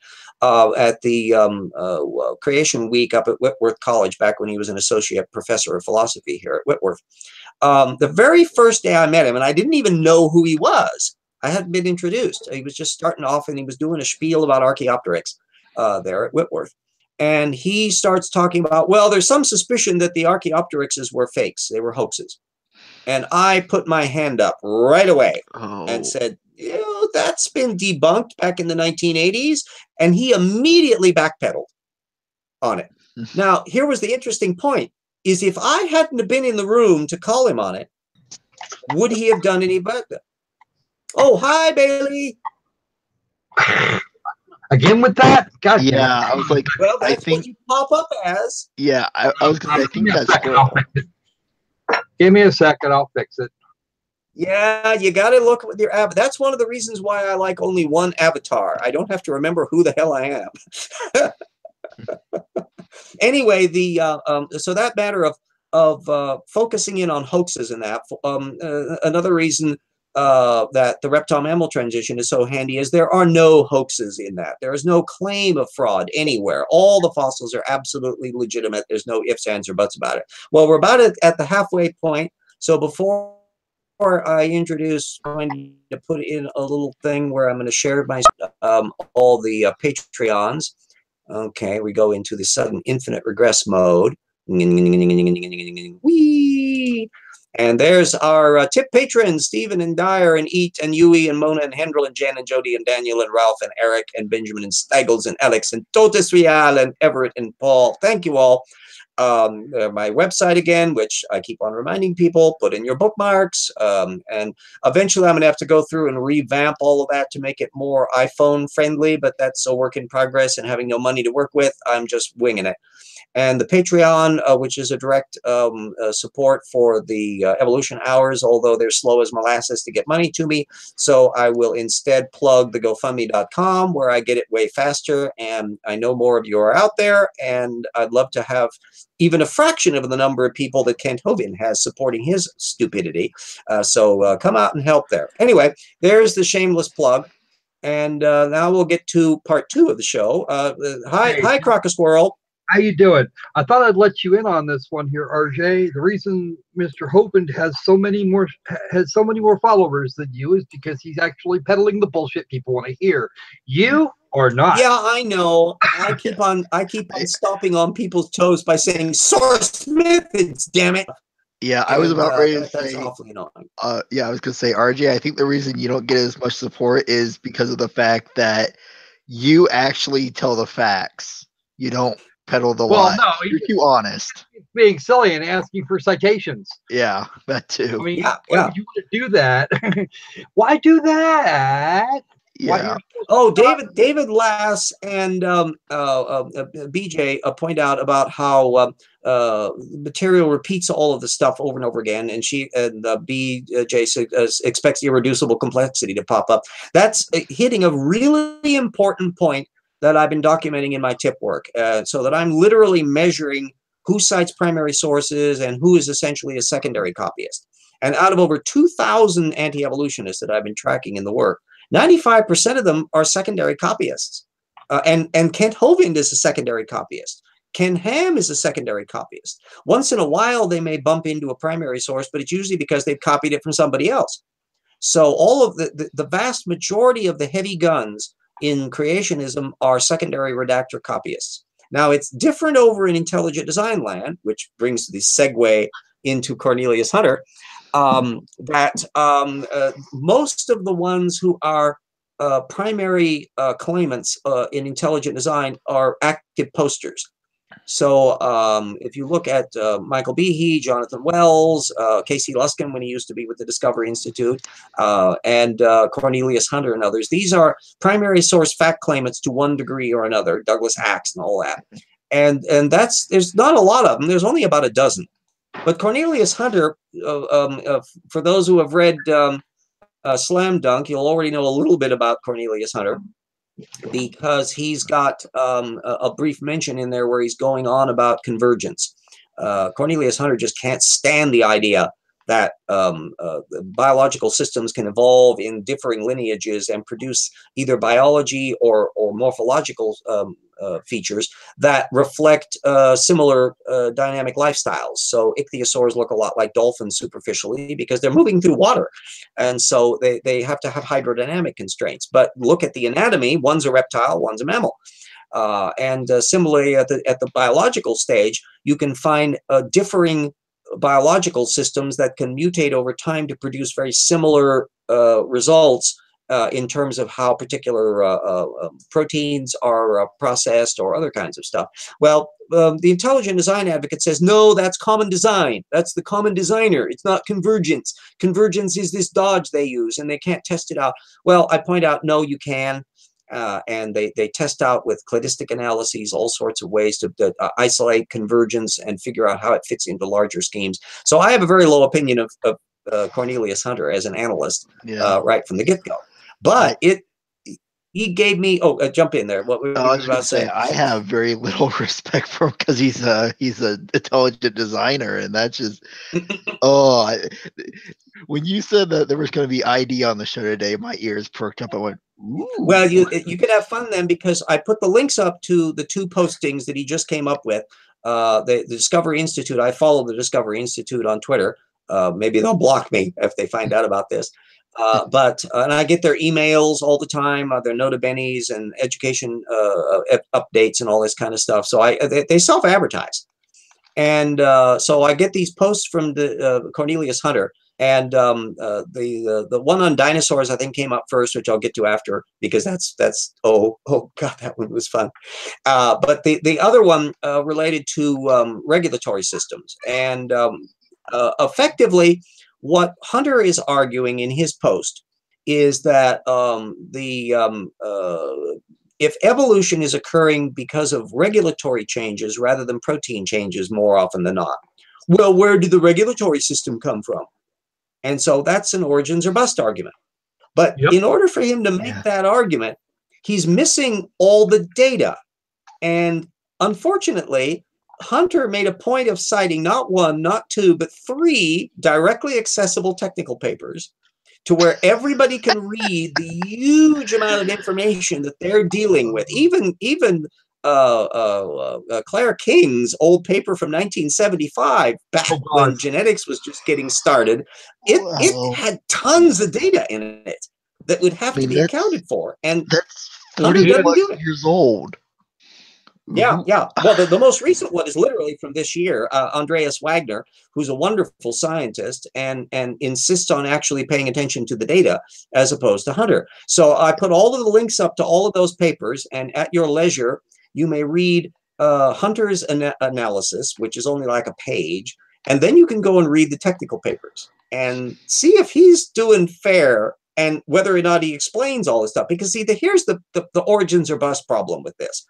at the Creation Week up at Whitworth College, back when he was an associate professor of philosophy here at Whitworth. The very first day I met him, and I didn't even know who he was. I hadn't been introduced. He was just starting off, and he was doing a spiel about Archaeopteryx there at Whitworth. And he starts talking about, well, there's some suspicion that the Archaeopteryxes were fakes. They were hoaxes. And I put my hand up right away and said, that's been debunked back in the 1980s. And he immediately backpedaled on it. Now, here was the interesting point. Is if I hadn't have been in the room to call him on it, would he have done any better? Oh, hi, Bailey. Again with that? God, yeah, I was like, well, that's I think, what you pop up as. Yeah, I was going to say, I think that's good. Give me a second, I'll fix it. Yeah, you got to look with your avatar. That's one of the reasons why I like only one avatar. I don't have to remember who the hell I am. Anyway, so that matter of focusing in on hoaxes and that, another reason that the reptile-mammal transition is so handy is there are no hoaxes in that. There is no claim of fraud anywhere. All the fossils are absolutely legitimate. There's no ifs, ands, or buts about it. Well, we're about at the halfway point. So before I introduce, I'm going to put in a little thing where I'm going to share my all the Patreons. Okay, we go into the sudden infinite regress mode. Whee! And there's our tip patrons, Stephen and Dyer and Eat and Yui and Mona and Hendril and Jen and Jody and Daniel and Ralph and Eric and Benjamin and Steigels and Alex and Totis Rial and Everett and Paul. Thank you all. My website again, which I keep on reminding people, put in your bookmarks. And eventually I'm going to have to go through and revamp all of that to make it more iPhone friendly, but that's a work in progress, and having no money to work with, I'm just winging it. And the Patreon, which is a direct support for the evolution hours, although they're slow as molasses to get money to me. So I will instead plug the GoFundMe.com, where I get it way faster. And I know more of you are out there, and I'd love to have even a fraction of the number of people that Kent Hovind has supporting his stupidity. So come out and help there. Anyway, there's the shameless plug. And now we'll get to part 2 of the show. Hi, Crocosquirrel. How you doing? I thought I'd let you in on this one here, RJ. The reason Mr. Hovind has so many more followers than you is because he's actually peddling the bullshit people want to hear. You or not? Yeah, I know. I keep on stomping on people's toes by saying source methods. Damn it. Yeah, I was about ready to say. That's awfully annoying. Yeah, I was gonna say, RJ. I think the reason you don't get as much support is because of the fact that you actually tell the facts. You don't peddle the lie. No, you're too honest. Being silly and asking for citations. Yeah, that too. I mean, why would you want to do that? Why do that? Yeah. Oh, David Lass and BJ point out about how material repeats all of the stuff over and over again, and BJ expects irreducible complexity to pop up. That's hitting a really important point that I've been documenting in my tip work, so that I'm literally measuring who cites primary sources and who is essentially a secondary copyist. And out of over 2,000 anti-evolutionists that I've been tracking in the work, 95% of them are secondary copyists. And Kent Hovind is a secondary copyist. Ken Ham is a secondary copyist. Once in a while, they may bump into a primary source, but it's usually because they've copied it from somebody else. So all of the vast majority of the heavy guns in creationism are secondary redactor copyists. Now, it's different over in intelligent design land, which brings the segue into Cornelius Hunter, that most of the ones who are primary claimants in intelligent design are active posters. So if you look at Michael Behe, Jonathan Wells, Casey Luskin when he used to be with the Discovery Institute, and Cornelius Hunter and others, these are primary source fact claimants to one degree or another, Douglas Axe and all that. And there's not a lot of them. There's only about a dozen. But Cornelius Hunter, for those who have read Slam Dunk, you'll already know a little bit about Cornelius Hunter, because he's got a brief mention in there where he's going on about convergence. Cornelius Hunter just can't stand the idea that biological systems can evolve in differing lineages and produce either biology or morphological features that reflect similar dynamic lifestyles. So ichthyosaurs look a lot like dolphins superficially because they're moving through water. And so they have to have hydrodynamic constraints. But look at the anatomy, one's a reptile, one's a mammal. And similarly at the biological stage, you can find differing biological systems that can mutate over time to produce very similar results in terms of how particular proteins are processed or other kinds of stuff. Well, the intelligent design advocate says, no, that's common design. That's the common designer. It's not convergence. Convergence is this dodge they use, and they can't test it out. Well, I point out, no, you can. And they test out with cladistic analyses all sorts of ways to isolate convergence and figure out how it fits into larger schemes. So I have a very low opinion of Cornelius Hunter as an analyst right from the get-go. But he gave me jump in there. What were you about to say? I have very little respect for him because he's an intelligent designer, and that's just when you said that there was going to be ID on the show today, my ears perked up. I went, ooh. Well, you can have fun then, because I put the links up to the two postings that he just came up with. The Discovery Institute. I follow the Discovery Institute on Twitter. Maybe they'll block me if they find out about this. And I get their emails all the time, their nota benes and education updates and all this kind of stuff. So they self-advertise. And so I get these posts from the Cornelius Hunter. And the one on dinosaurs, I think, came up first, which I'll get to after, because that's oh god, that one was fun. But the other one related to regulatory systems, and effectively, what Hunter is arguing in his post is that if evolution is occurring because of regulatory changes rather than protein changes more often than not, well, where did the regulatory system come from? And so that's an origins or bust argument. But in order for him to make that argument, he's missing all the data. And unfortunately, Hunter made a point of citing not one, not two, but 3 directly accessible technical papers to where everybody can read the huge amount of information that they're dealing with. Even Claire King's old paper from 1975, back when genetics was just getting started, it had tons of data in it that would have to be accounted for. And that's 30 years old. Yeah. Well, the most recent one is literally from this year. Andreas Wagner, who's a wonderful scientist and insists on actually paying attention to the data as opposed to Hunter. So I put all of the links up to all of those papers, and at your leisure, you may read Hunter's analysis, which is only like a page, and then you can go and read the technical papers and see if he's doing fair and whether or not he explains all this stuff. Because see, here's the origins or bust problem with this.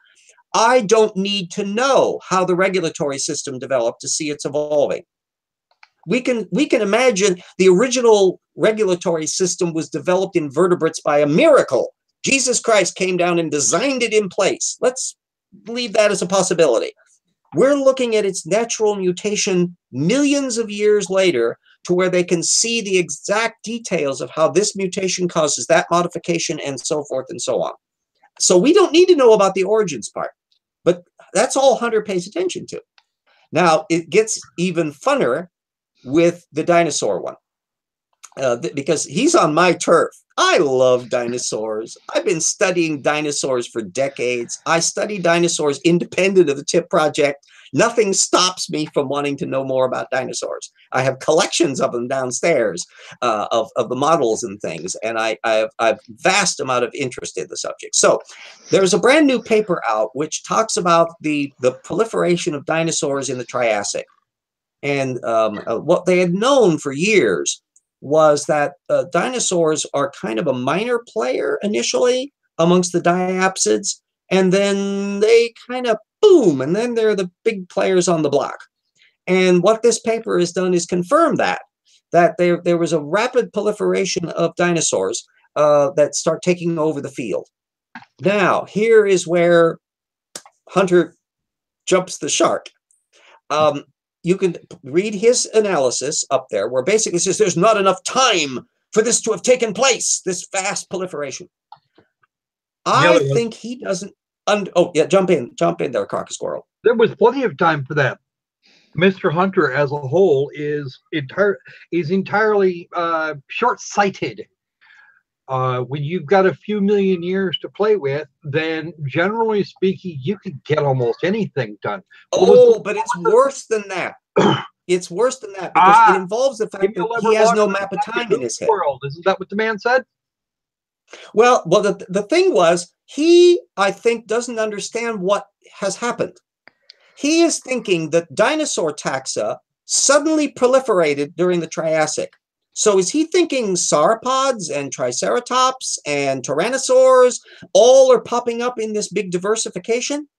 I don't need to know how the regulatory system developed to see it's evolving. We can imagine the original regulatory system was developed in vertebrates by a miracle. Jesus Christ came down and designed it in place. Let's leave that as a possibility. We're looking at its natural mutation millions of years later to where they can see the exact details of how this mutation causes that modification and so forth and so on. So we don't need to know about the origins part, but that's all Hunter pays attention to. Now, it gets even funner with the dinosaur one, because he's on my turf. I love dinosaurs. I've been studying dinosaurs for decades. I study dinosaurs independent of the TIP project. Nothing stops me from wanting to know more about dinosaurs. I have collections of them downstairs, of the models and things, and I have a vast amount of interest in the subject. So there's a brand new paper out which talks about the proliferation of dinosaurs in the Triassic. And what they had known for years was that dinosaurs are kind of a minor player initially amongst the diapsids, and then they kind of boom, and then they're the big players on the block. And what this paper has done is confirm that there was a rapid proliferation of dinosaurs that start taking over the field. Now, here is where Hunter jumps the shark. You can read his analysis up there, where basically says there's not enough time for this to have taken place, this vast proliferation. I think he doesn't. Oh, yeah, jump in there, Croc Squirrel. There was plenty of time for that. Mr. Hunter, as a whole, is entirely short-sighted. When you've got a few million years to play with, then generally speaking, you can get almost anything done. But it's worse than that. It's worse than that because it involves the fact that he has no map of time in his head. Isn't that what the man said? Well, the thing was, he, I think, doesn't understand what has happened. He is thinking that dinosaur taxa suddenly proliferated during the Triassic. So is he thinking sauropods and triceratops and tyrannosaurs all are popping up in this big diversification?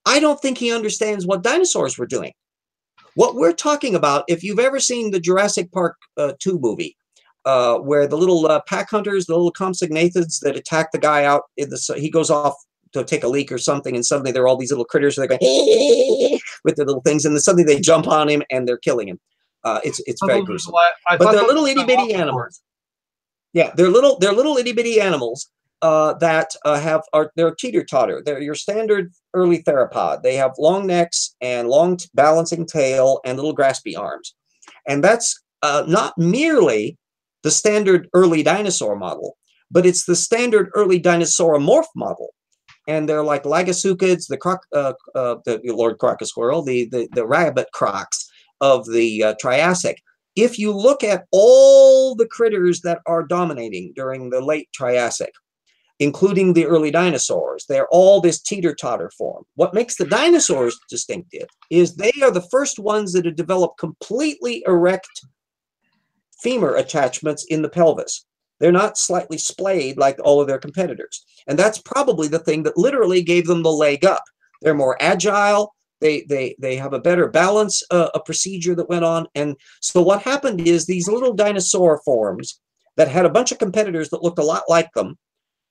I don't think he understands what dinosaurs were doing. What we're talking about, if you've ever seen the Jurassic Park 2 movie, where the little pack hunters, the little compsognathids that attack the guy out in the, he goes off to take a leak or something, and suddenly there are all these little critters that are going with their little things, and then suddenly they jump on him and they're killing him. It's very gruesome. But they're little itty bitty animals. Yeah, they're little itty bitty animals that they're teeter-totter. They're your standard early theropod. They have long necks and long balancing tail and little graspy arms. And that's not merely the standard early dinosaur model, but it's the standard early dinosauromorph model. And they're like lagasuchids, the Lord Crocosquirrel, the rabbit crocs of the Triassic. If you look at all the critters that are dominating during the late Triassic, including the early dinosaurs, they're all this teeter-totter form. What makes the dinosaurs distinctive is they are the first ones that have developed completely erect femur attachments in the pelvis. They're not slightly splayed like all of their competitors. And that's probably the thing that literally gave them the leg up. They're more agile. They have a better balance, a procedure that went on. And so what happened is these little dinosaur forms that had a bunch of competitors that looked a lot like them,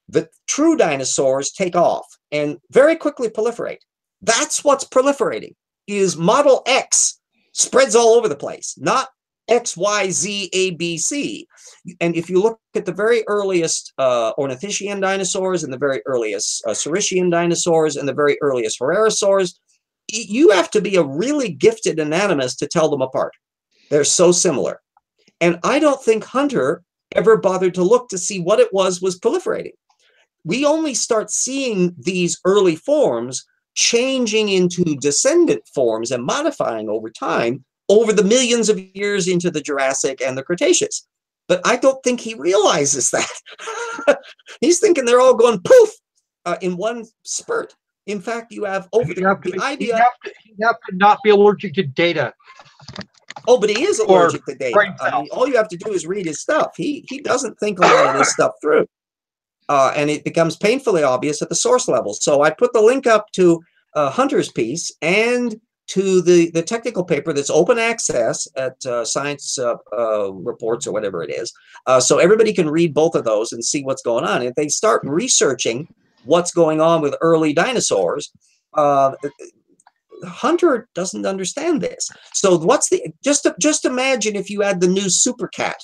the true dinosaurs take off and very quickly proliferate. That's what's proliferating, is Model X spreads all over the place, not X, Y, Z, A, B, C. And if you look at the very earliest ornithischian dinosaurs and the very earliest Saurischian dinosaurs and the very earliest Herrerasaurs, you have to be a really gifted anatomist to tell them apart. They're so similar. And I don't think Hunter ever bothered to look to see what it was proliferating. We only start seeing these early forms changing into descendant forms and modifying over time over the millions of years into the Jurassic and the Cretaceous. But I don't think he realizes that. He's thinking they're all going poof in one spurt. In fact, you have over the idea. You have to not be allergic to data. Oh, but he is allergic to data. I mean, all you have to do is read his stuff. He doesn't think a lot of this stuff through. And it becomes painfully obvious at the source level. So I put the link up to Hunter's piece and to the technical paper that's open access at Science Reports or whatever it is. So everybody can read both of those and see what's going on. If they start researching what's going on with early dinosaurs, Hunter doesn't understand this. So what's the, just imagine if you had the new super cat,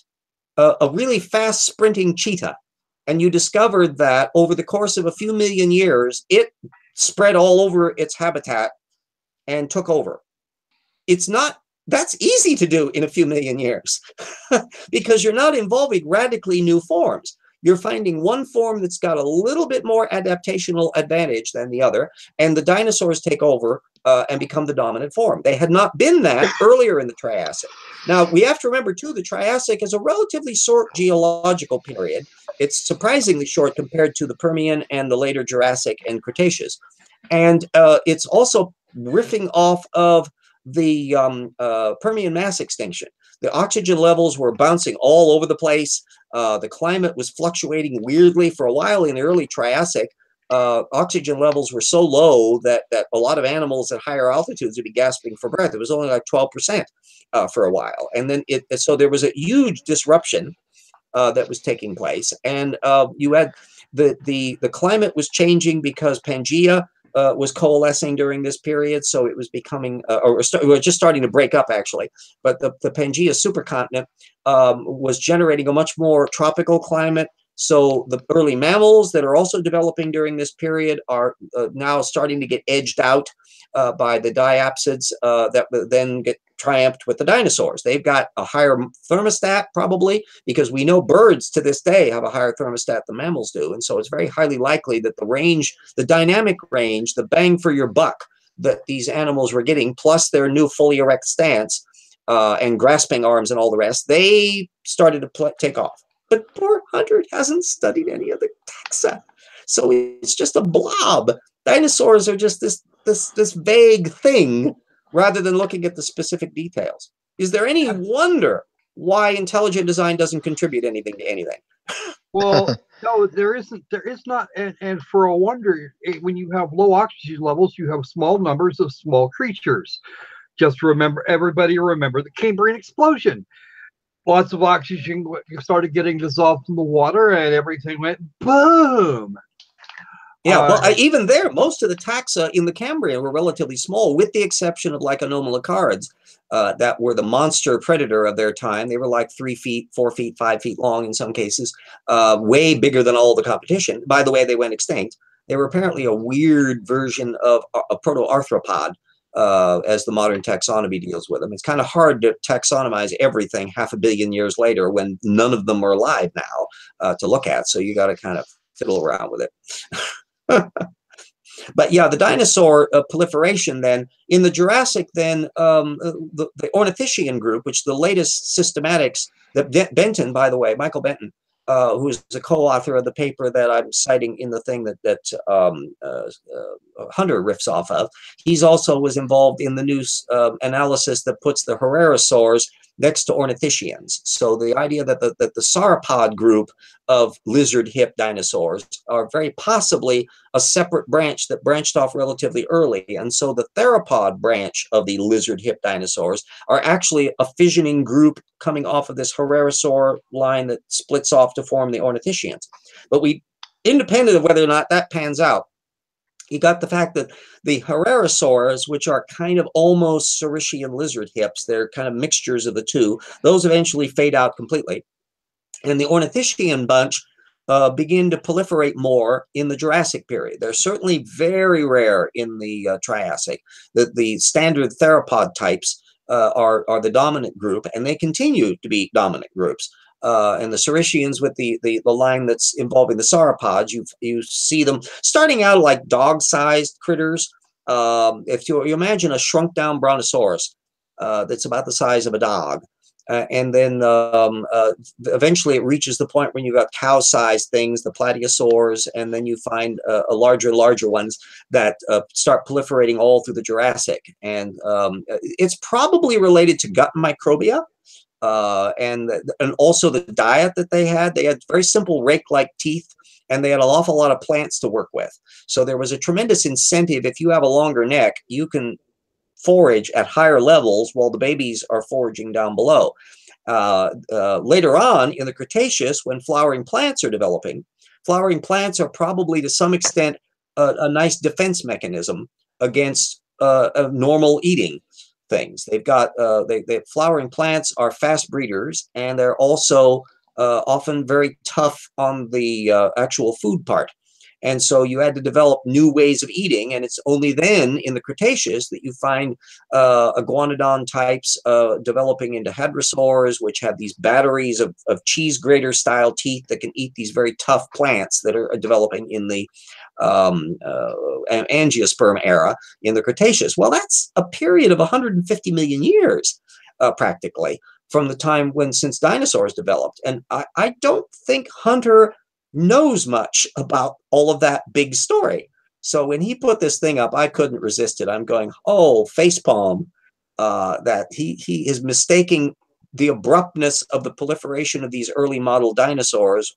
a really fast sprinting cheetah, and you discovered that over the course of a few million years, it spread all over its habitat and took over. It's not, that's easy to do in a few million years because you're not involving radically new forms. You're finding one form that's got a little bit more adaptational advantage than the other, and the dinosaurs take over and become the dominant form. They had not been that earlier in the Triassic. Now, we have to remember, too, the Triassic is a relatively short geological period. It's surprisingly short compared to the Permian and the later Jurassic and Cretaceous. And it's also riffing off of the Permian mass extinction. The oxygen levels were bouncing all over the place. The climate was fluctuating weirdly for a while in the early Triassic. Oxygen levels were so low that a lot of animals at higher altitudes would be gasping for breath. It was only like 12% for a while. And then so there was a huge disruption that was taking place. And you had the climate was changing because Pangaea was coalescing during this period. So it was becoming, or just starting to break up actually. But the Pangaea supercontinent was generating a much more tropical climate. So the early mammals that are also developing during this period are now starting to get edged out by the diapsids that then get triumphed with the dinosaurs. They've got a higher thermostat probably, because we know birds to this day have a higher thermostat than mammals do. And so it's very highly likely that the range, the dynamic range, the bang for your buck that these animals were getting, plus their new fully erect stance and grasping arms and all the rest, they started to take off. But poor Hunter hasn't studied any of the taxa. So it's just a blob. Dinosaurs are just this vague thing rather than looking at the specific details. Is there any wonder why intelligent design doesn't contribute anything to anything? Well, no, there isn't. There is not. And for a wonder, when you have low oxygen levels, you have small numbers of small creatures. Just remember, everybody remember the Cambrian explosion. Lots of oxygen started getting dissolved in the water, and everything went boom. Yeah, well, even there, most of the taxa in the Cambrian were relatively small, with the exception of like anomalocarids that were the monster predator of their time. They were like 3 feet, 4 feet, 5 feet long in some cases, way bigger than all the competition. By the way, they went extinct. They were apparently a weird version of a proto-arthropod, as the modern taxonomy deals with them. It's kind of hard to taxonomize everything 500 million years later when none of them are alive now to look at. So you got to kind of fiddle around with it. But yeah, the dinosaur proliferation then, in the Jurassic then, the Ornithischian group, which the latest systematics, that Benton, by the way, Michael Benton, who is the co-author of the paper that I'm citing in the thing that Hunter riffs off of. He's also was involved in the new analysis that puts the Herrerasaurs next to Ornithischians. So the idea that the sauropod group of lizard hip dinosaurs are very possibly a separate branch that branched off relatively early. And so the theropod branch of the lizard hip dinosaurs are actually a fissioning group coming off of this Herrerasaur line that splits off to form the Ornithischians. But independent of whether or not that pans out, you got the fact that the Herrerasaurs, which are kind of almost Saurischian lizard hips, they're kind of mixtures of the two, those eventually fade out completely. And the Ornithischian bunch begin to proliferate more in the Jurassic period. They're certainly very rare in the Triassic. The standard theropod types are the dominant group, and they continue to be dominant groups. And the Saurischians with the line that's involving the sauropods, you see them starting out like dog-sized critters. If you imagine a shrunk-down brontosaurus that's about the size of a dog, And then eventually it reaches the point when you got cow-sized things, the plateosaurs, and then you find larger ones that start proliferating all through the Jurassic. And it's probably related to gut microbia. And also the diet that they had. They had very simple rake-like teeth, and they had an awful lot of plants to work with. So there was a tremendous incentive. If you have a longer neck, you can forage at higher levels while the babies are foraging down below. Later on in the Cretaceous, when flowering plants are developing, flowering plants are probably to some extent a nice defense mechanism against normal eating things. They've got flowering plants are fast breeders, and they're also often very tough on the actual food part. And so you had to develop new ways of eating, and it's only then in the Cretaceous that you find iguanodon types developing into hadrosaurs, which have these batteries of cheese grater style teeth that can eat these very tough plants that are developing in the angiosperm era in the Cretaceous. Well, that's a period of 150 million years, practically, from the time since dinosaurs developed. And I don't think Hunter knows much about all of that big story. So when he put this thing up, I couldn't resist it. I'm going, oh, facepalm, that he is mistaking the abruptness of the proliferation of these early model dinosaurs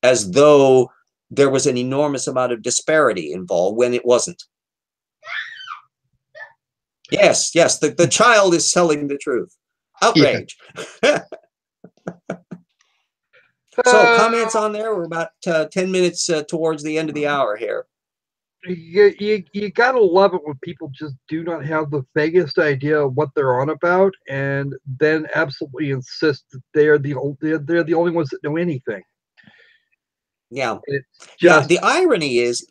as though there was an enormous amount of disparity involved when it wasn't. Yes, the child is telling the truth. Outrage. Yeah. So comments on there? We're about 10 minutes towards the end of the hour here. You gotta love it when people just do not have the vaguest idea of what they're on about, and then absolutely insist that they're the only ones that know anything. Yeah. The irony is,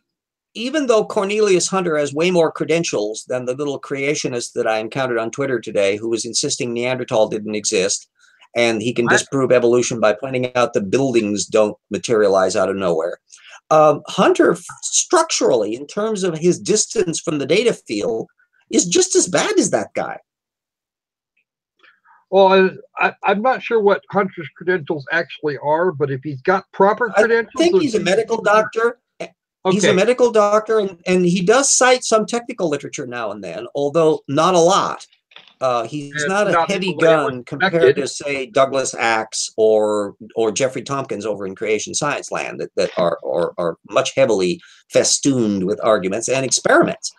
even though Cornelius Hunter has way more credentials than the little creationist that I encountered on Twitter today, who was insisting Neanderthal didn't exist, and he can disprove evolution by pointing out the buildings don't materialize out of nowhere. Hunter, structurally, in terms of his distance from the data field, is just as bad as that guy. Well, I'm not sure what Hunter's credentials actually are, but if he's got proper credentials... I think he's a medical doctor. Okay. He's a medical doctor, and he does cite some technical literature now and then, although not a lot. He's not a heavy gun compared to, say, Douglas Axe or Jeffrey Tompkins over in Creation Science Land that are much heavily festooned with arguments and experiments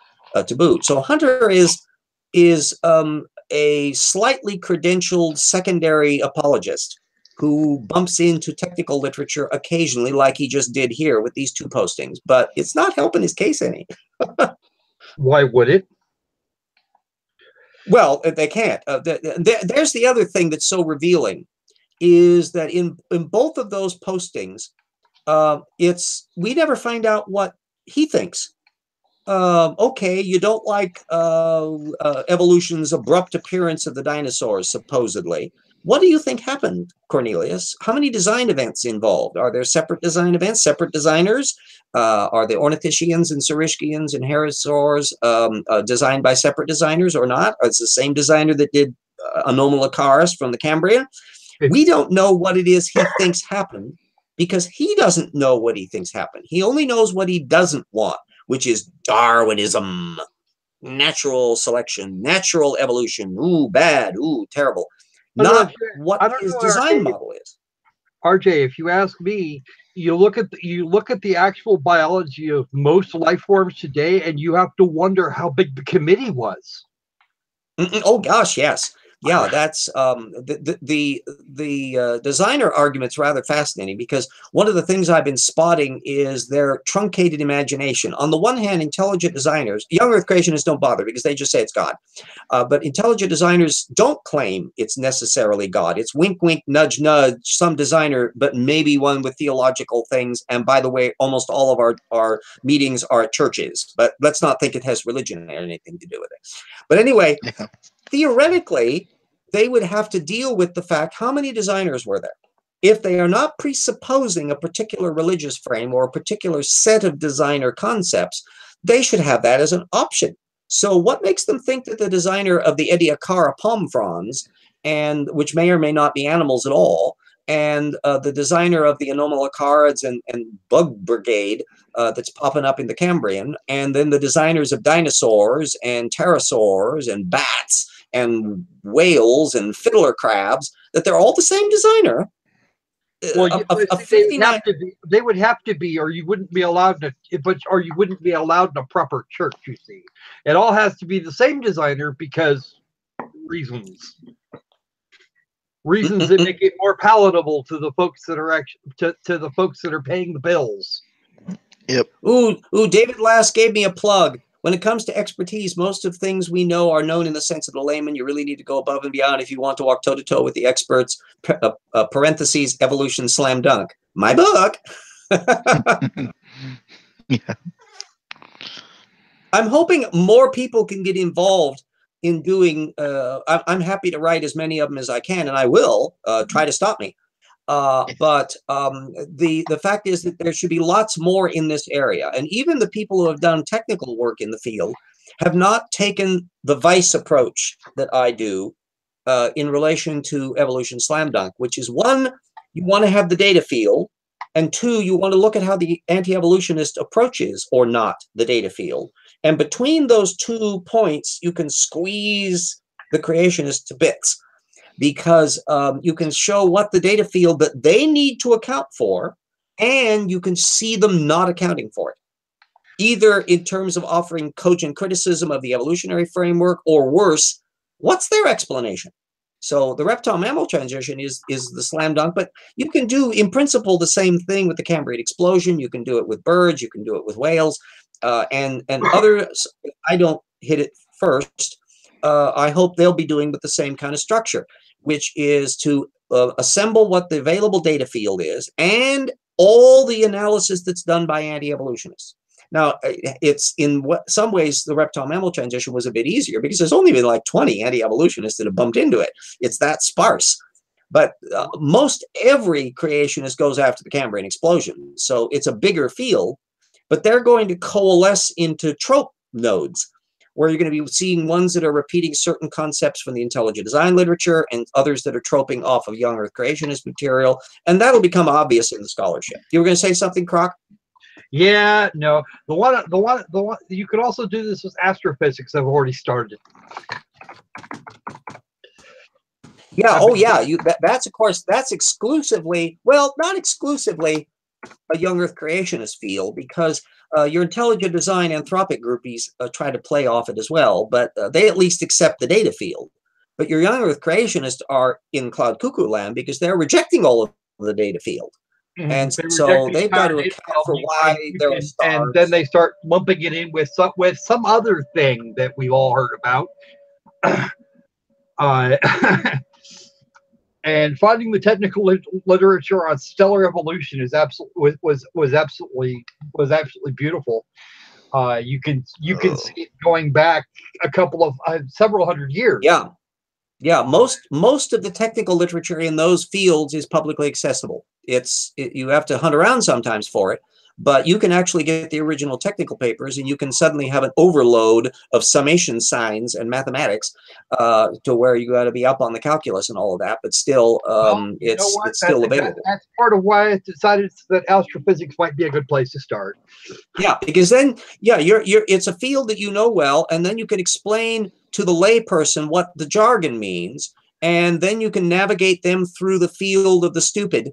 to boot. So Hunter is a slightly credentialed secondary apologist who bumps into technical literature occasionally, like he just did here with these two postings, but it's not helping his case any. Why would it? Well, they can't. There's the other thing that's so revealing, is that in both of those postings, we never find out what he thinks. Okay, you don't like evolution's abrupt appearance of the dinosaurs, supposedly. What do you think happened, Cornelius? How many design events involved? Are there separate design events, separate designers? Are the ornithischians and saurischians and herosaurs designed by separate designers or not? Or it's the same designer that did Anomalocaris from the Cambrian? We don't know what it is he thinks happened, because he doesn't know what he thinks happened. He only knows what he doesn't want, which is Darwinism, natural selection, natural evolution. Ooh, bad. Ooh, terrible. Not what his design model is. RJ, if you ask me, you look at the actual biology of most life forms today, and you have to wonder how big the committee was. Oh gosh, yes. Yeah, that's the designer argument's rather fascinating, because one of the things I've been spotting is their truncated imagination. On the one hand, intelligent designers, young Earth creationists don't bother because they just say it's God. But intelligent designers don't claim it's necessarily God. It's wink, wink, nudge, nudge, some designer, but maybe one with theological things. And by the way, almost all of our meetings are at churches, but let's not think it has religion or anything to do with it. But anyway, theoretically, they would have to deal with the fact, how many designers were there? If they are not presupposing a particular religious frame or a particular set of designer concepts, they should have that as an option. So what makes them think that the designer of the Ediacara palm fronds and which may or may not be animals at all. And the designer of the anomalocarids and bug brigade that's popping up in the Cambrian, and then the designers of dinosaurs and pterosaurs and bats and whales and fiddler crabs, that they're all the same designer. Well, they would have to be, or you wouldn't be allowed to, or you wouldn't be allowed in a proper church. You see, it all has to be the same designer because reasons that make it more palatable to the folks that are to the folks that are paying the bills. Yep. Ooh, David Last gave me a plug. When it comes to expertise, most of things we know are known in the sense of the layman. You really need to go above and beyond if you want to walk toe-to-toe with the experts. Parentheses, evolution, slam dunk. My book. Yeah. I'm hoping more people can get involved in doing, I'm happy to write as many of them as I can, and I will. Try to stop me. But the fact is that there should be lots more in this area. And even the people who have done technical work in the field have not taken the vice approach that I do in relation to evolution slam dunk, which is one, you want to have the data field, and two, you want to look at how the anti-evolutionist approaches or not the data field. And between those 2 points, you can squeeze the creationist to bits. Because you can show what the data field that they need to account for, and you can see them not accounting for it, either in terms of offering cogent criticism of the evolutionary framework, or worse, what's their explanation? So the reptile-mammal transition is the slam dunk, but you can do, in principle, the same thing with the Cambrian explosion. You can do it with birds. You can do it with whales, and others. I don't hit it first. I hope they'll be doing with the same kind of structure, which is to assemble what the available data field is and all the analysis that's done by anti-evolutionists. Now, it's in some ways the reptile-mammal transition was a bit easier because there's only been like 20 anti-evolutionists that have bumped into it. It's that sparse. But most every creationist goes after the Cambrian explosion. So it's a bigger field, but they're going to coalesce into trope nodes, where you're going to be seeing ones that are repeating certain concepts from the intelligent design literature and others that are troping off of young earth creationist material. And that'll become obvious in the scholarship. You were going to say something, Croc? Yeah, no. The one, you could also do this with astrophysics. I've already started. Yeah. Oh, yeah. That's, of course, that's exclusively, well, not exclusively a young earth creationist field, because your intelligent design anthropic groupies try to play off it as well, but they at least accept the data field. But your young earth creationists are in cloud cuckoo land because they're rejecting all of the data field. And so they've got to account for why there are stars. And then they start lumping it in with some other thing that we've all heard about. And finding the technical literature on stellar evolution is was absolutely beautiful. You can see it going back a couple of several hundred years. Yeah. Most of the technical literature in those fields is publicly accessible. You have to hunt around sometimes for it, but you can actually get the original technical papers, and you can suddenly have an overload of summation signs and mathematics to where you got to be up on the calculus and all of that. But still, it's still available. That's part of why I decided that astrophysics might be a good place to start. Yeah, because then, it's a field that you know well, and then you can explain to the layperson what the jargon means, and then you can navigate them through the field of the stupid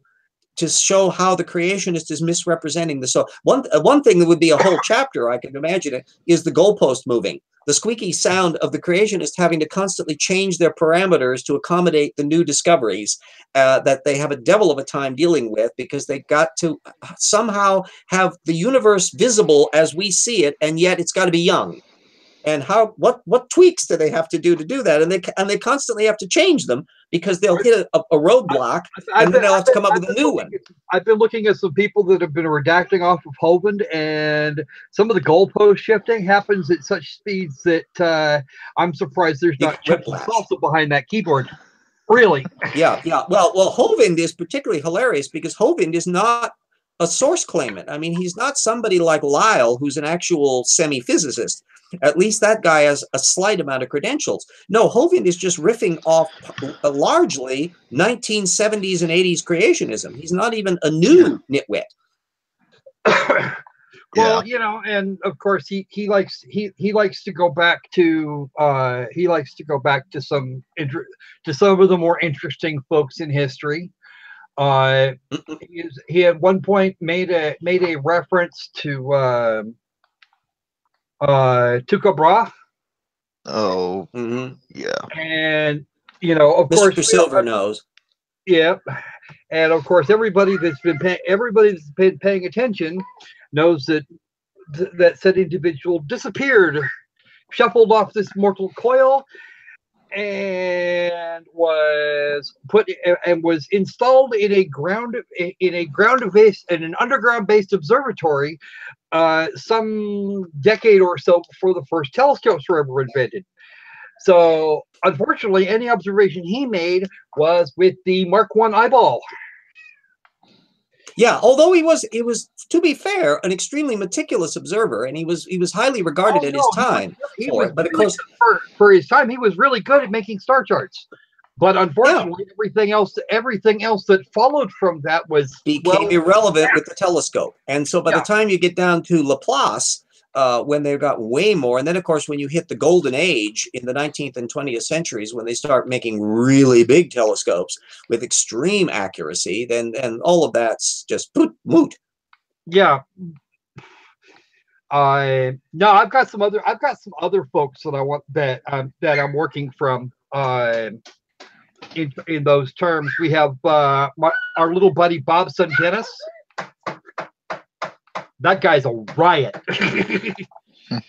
to show how the creationist is misrepresenting the so. One thing that would be a whole chapter, I can imagine it, is the goalpost moving. The squeaky sound of the creationists having to constantly change their parameters to accommodate the new discoveries that they have a devil of a time dealing with, because they got to somehow have the universe visible as we see it, and yet it's got to be young. And what tweaks do they have to do that? And they constantly have to change them, because they'll hit a roadblock, and then they'll have to come up with a new one. I've been looking at some people that have been redacting off of Hovind, and some of the goalpost shifting happens at such speeds that I'm surprised there's not chips and salsa behind that keyboard. Really? Yeah. Well, Hovind is particularly hilarious because Hovind is not a source claimant. I mean, he's not somebody like Lyle, who's an actual semi-physicist. At least that guy has a slight amount of credentials. No, Hovind is just riffing off largely 1970s and 80s creationism. He's not even a new nitwit. Well, you know, and of course he likes to go back to some of the more interesting folks in history. He at one point made a reference to Tycho Brahe. Oh, yeah. And you know, of course, Mr. Silver knows. Yeah, and of course, everybody that's been paying attention knows that said individual disappeared, shuffled off this mortal coil, and was installed in an underground based observatory some decade or so before the first telescopes were ever invented. So unfortunately, any observation he made was with the Mark I eyeball. Yeah, although he was, to be fair, an extremely meticulous observer, and he was highly regarded at his time. But of course, for his time, he was really good at making star charts. But unfortunately, everything else that followed from that became irrelevant with the telescope. And so by the time you get down to Laplace, when they've got way more, and then of course when you hit the golden age in the 19th and 20th centuries, when they start making really big telescopes with extreme accuracy, then all of that's just moot. Yeah. No, I've got some other folks that I want that I'm working from in those terms. We have our little buddy Bobson Dennis. That guy's a riot.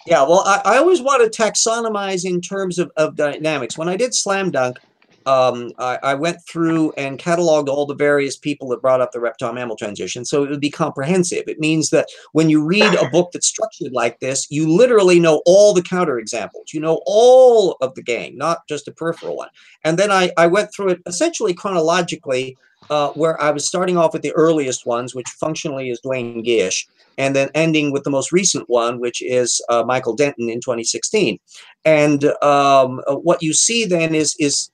Yeah, well, I always want to taxonomize in terms of dynamics. When I did Slam Dunk, I went through and cataloged all the various people that brought up the reptile-mammal transition, so it would be comprehensive. It means that when you read a book that's structured like this, you literally know all the counterexamples. You know all of the gang, not just a peripheral one. And then I went through it essentially chronologically, where I was starting off with the earliest ones, which functionally is Duane Gish, and then ending with the most recent one, which is Michael Denton in 2016. And what you see then is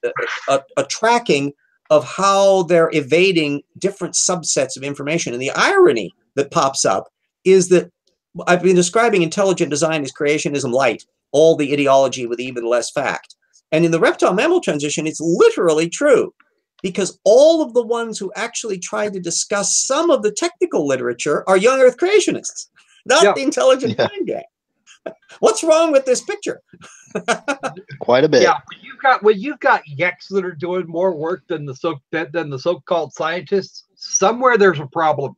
a tracking of how they're evading different subsets of information. And the irony that pops up is that I've been describing intelligent design as creationism light, all the ideology with even less fact. And in the reptile-mammal transition, it's literally true, because all of the ones who actually tried to discuss some of the technical literature are young Earth creationists, not the intelligent design gang. What's wrong with this picture? Quite a bit. Yeah, when you've got yeks that are doing more work than the so-called scientists, somewhere there's a problem.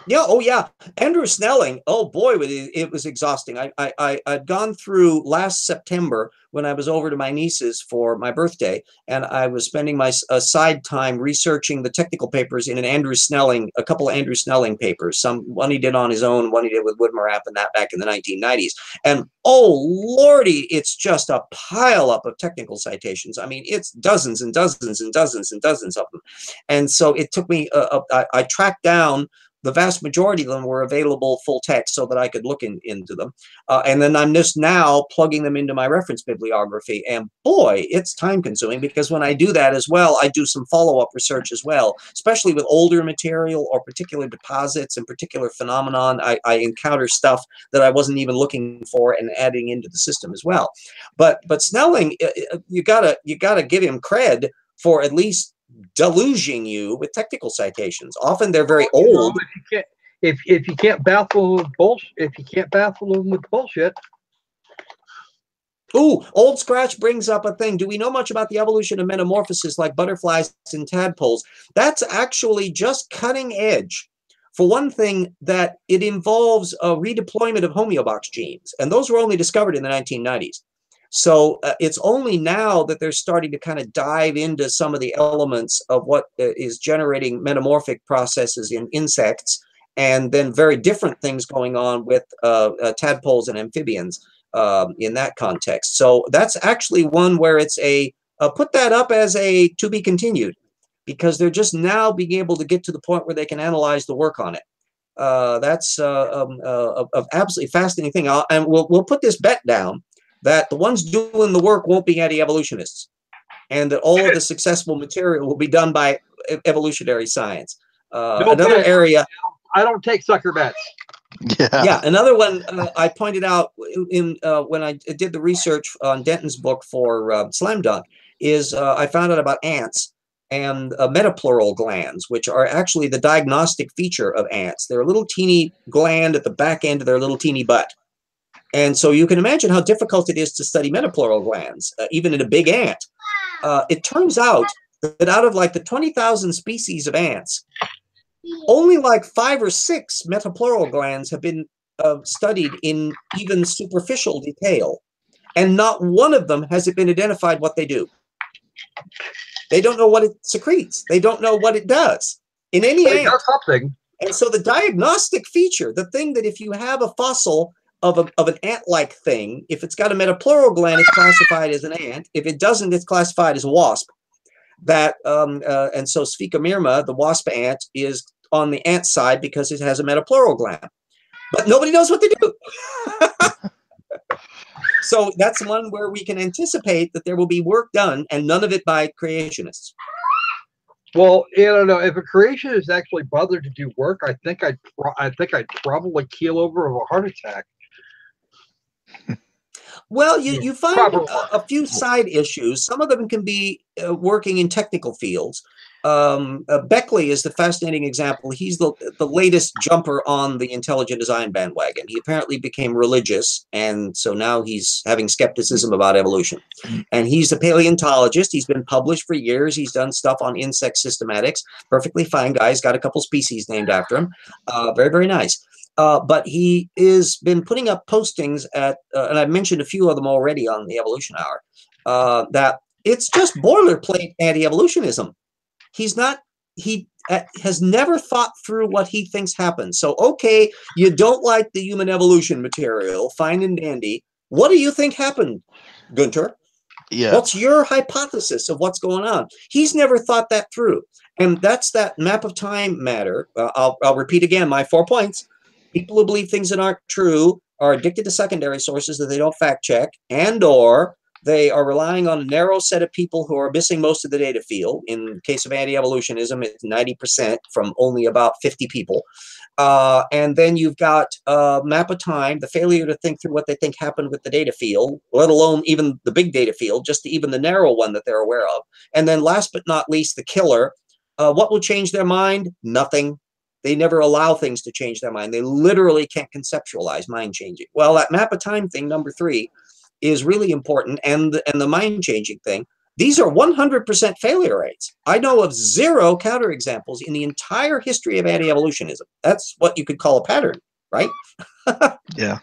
Yeah. Oh, yeah. Andrew Snelling. Oh boy, it was exhausting. I'd gone through last September when I was over to my niece's for my birthday, and I was spending my side time researching the technical papers in a couple of Andrew Snelling papers. One he did on his own, one he did with Woodmarapp and that back in the 1990s. And oh lordy, it's just a pile up of technical citations. I mean, it's dozens and dozens and dozens and dozens of them. And so it took me. I tracked down. The vast majority of them were available full text so that I could look into them. And then I'm just now plugging them into my reference bibliography. And boy, it's time consuming, because when I do that as well, I do some follow-up research as well, especially with older material or particular deposits and particular phenomenon. I encounter stuff that I wasn't even looking for and adding into the system as well. But Snelling, you gotta give him cred for at least deluging you with technical citations. Often they're very old. If you can't baffle them with bullshit. Ooh, Old Scratch brings up a thing. Do we know much about the evolution of metamorphosis like butterflies and tadpoles? That's actually just cutting edge. For one thing, that it involves a redeployment of homeobox genes, and those were only discovered in the 1990s. So it's only now that they're starting to kind of dive into some of the elements of what is generating metamorphic processes in insects, and then very different things going on with tadpoles and amphibians in that context. So that's actually one where it's put that up as a to be continued, because they're just now being able to get to the point where they can analyze the work on it. That's an absolutely fascinating thing. And we'll put this bet down that the ones doing the work won't be anti-evolutionists, and that all of the successful material will be done by evolutionary science. Another area. I don't take sucker bets. Yeah, another one I pointed out in when I did the research on Denton's book for Slam Dunk is I found out about ants and metapleural glands, which are actually the diagnostic feature of ants. They're a little teeny gland at the back end of their little teeny butt. And so you can imagine how difficult it is to study metapleural glands, even in a big ant. It turns out that out of like the 20,000 species of ants, only like 5 or 6 metapleural glands have been studied in even superficial detail. And not one of them has it been identified what they do. They don't know what it secretes. They don't know what it does in any ant. Something. And so the diagnostic feature, the thing that if you have a fossil of an ant-like thing, if it's got a metapleural gland, it's classified as an ant. If it doesn't, it's classified as a wasp. That and so Sphecomerma, the wasp ant, is on the ant side because it has a metapleural gland. But nobody knows what they do. So that's one where we can anticipate that there will be work done, and none of it by creationists. Well, I don't know. If a creationist actually bothered to do work, I think I'd probably keel over of a heart attack. Well, you find a few side issues. Some of them can be working in technical fields. Beckley is the fascinating example. He's the latest jumper on the intelligent design bandwagon. He apparently became religious, and so now he's having skepticism about evolution. And he's a paleontologist. He's been published for years. He's done stuff on insect systematics. Perfectly fine guy. He's got a couple species named after him. Very, very nice. But he has been putting up postings at, and I've mentioned a few of them already on the Evolution Hour, that it's just boilerplate anti-evolutionism. He has never thought through what he thinks happens. So, okay, you don't like the human evolution material, fine and dandy. What do you think happened, Gunter? Yeah. What's your hypothesis of what's going on? He's never thought that through. And that's that map of time matter. I'll repeat again my 4 points. People who believe things that aren't true are addicted to secondary sources that they don't fact check, and or they are relying on a narrow set of people who are missing most of the data field. In the case of anti-evolutionism, it's 90% from only about 50 people. And then you've got map of time, the failure to think through what they think happened with the data field, let alone even the big data field, just even the narrow one that they're aware of. And then last but not least, the killer. What will change their mind? Nothing. They never allow things to change their mind. They literally can't conceptualize mind changing. Well, that map of time thing, number 3, is really important, and the mind changing thing. These are 100% failure rates. I know of 0 counterexamples in the entire history of anti-evolutionism. That's what you could call a pattern, right? Yeah.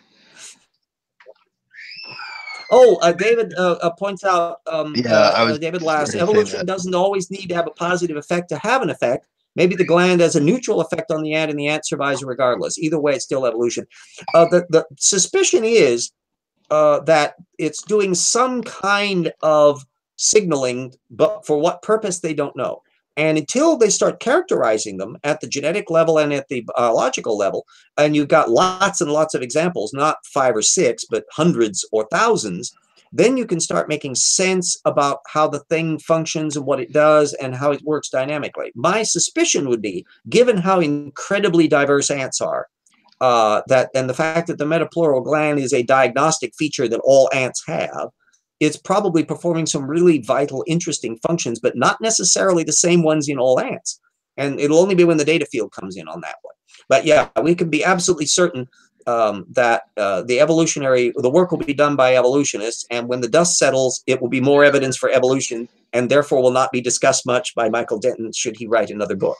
Oh, David points out, David Last, evolution doesn't always need to have a positive effect to have an effect. Maybe the gland has a neutral effect on the ant, and the ant survives regardless. Either way, it's still evolution. The suspicion is that it's doing some kind of signaling, but for what purpose, they don't know. And until they start characterizing them at the genetic level and at the biological level, and you've got lots and lots of examples, not 5 or 6, but hundreds or thousands, then you can start making sense about how the thing functions and what it does and how it works dynamically. My suspicion would be, given how incredibly diverse ants are, and the fact that the metapleural gland is a diagnostic feature that all ants have, it's probably performing some really vital, interesting functions, but not necessarily the same ones in all ants. And it'll only be when the data field comes in on that one. But yeah, we can be absolutely certain that the work will be done by evolutionists, and when the dust settles, it will be more evidence for evolution, and therefore will not be discussed much by Michael Denton should he write another book.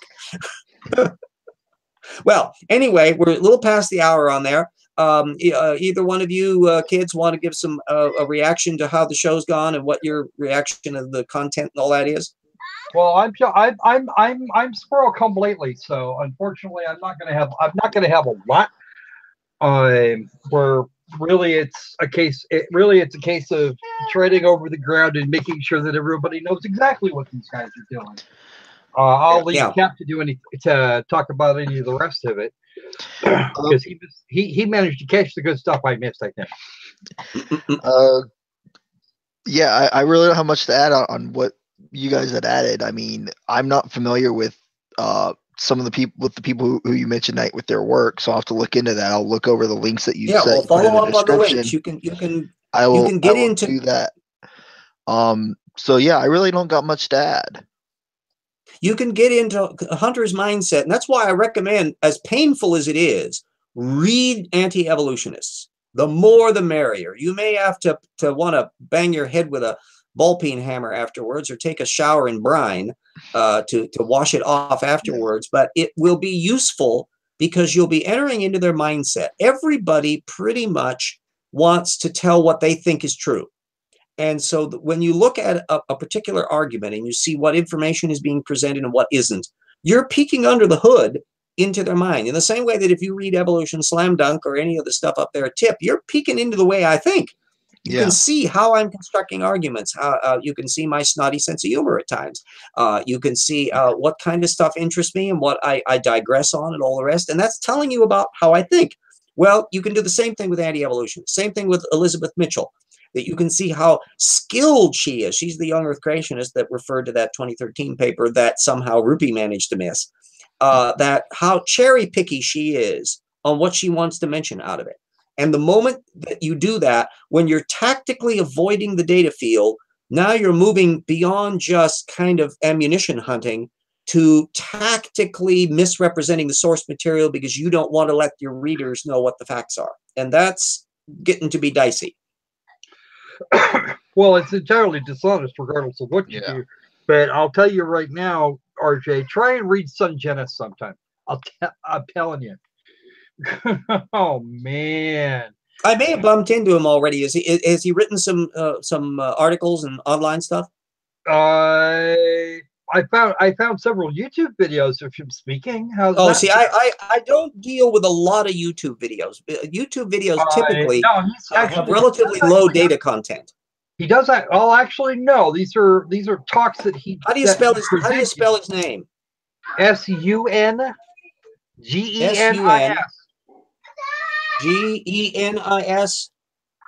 Well, anyway, we're a little past the hour on there. Either one of you kids want to give some a reaction to how the show's gone and what your reaction of the content and all that is? Well, I'm squirrel come lately, so unfortunately, I'm not gonna have a lot. Where really it's a case of treading over the ground and making sure that everybody knows exactly what these guys are doing. I'll leave Cap to talk about any of the rest of it. Because he managed to catch the good stuff I missed, I think. Yeah, I really don't have much to add on what you guys had added. I mean, I'm not familiar with some of the people who you mentioned with their work, so I'll have to look into that. I'll look over the links that you well, follow up on the links. You can get into do that. So yeah, I really don't got much to add. You can get into Hunter's mindset, and that's why I recommend, as painful as it is, read anti-evolutionists. The more the merrier. You may have to want to bang your head with a ball peen hammer afterwards, or take a shower in brine to wash it off afterwards, but it will be useful because you'll be entering into their mindset. Everybody pretty much wants to tell what they think is true. And so when you look at a particular argument and you see what information is being presented and what isn't, you're peeking under the hood into their mind. In the same way that if you read Evolution Slam Dunk or any of the stuff up there at Tip, you're peeking into the way I think. You can see how I'm constructing arguments. How you can see my snotty sense of humor at times. You can see what kind of stuff interests me and what I digress on and all the rest. And that's telling you about how I think. Well, you can do the same thing with anti-evolution. Same thing with Elizabeth Mitchell. That you can see how skilled she is. She's the young Earth creationist that referred to that 2013 paper that somehow Rupe managed to miss. That how cherry picky she is on what she wants to mention out of it. And the moment that you do that, when you're tactically avoiding the data field, now you're moving beyond just kind of ammunition hunting to tactically misrepresenting the source material because you don't want to let your readers know what the facts are. And that's getting to be dicey. Well, it's entirely dishonest regardless of what you do. But I'll tell you right now, RJ, try and read Sun Genis sometime. I'm telling you. Oh man, I may have bumped into him already. Has he written some articles and online stuff? I found several YouTube videos of him speaking. How's that? See, I don't deal with a lot of YouTube videos. YouTube videos typically have relatively low data content. He does that. Oh, actually, no. These are talks that he. How do you spell his name? SUNGENIS. GENIS.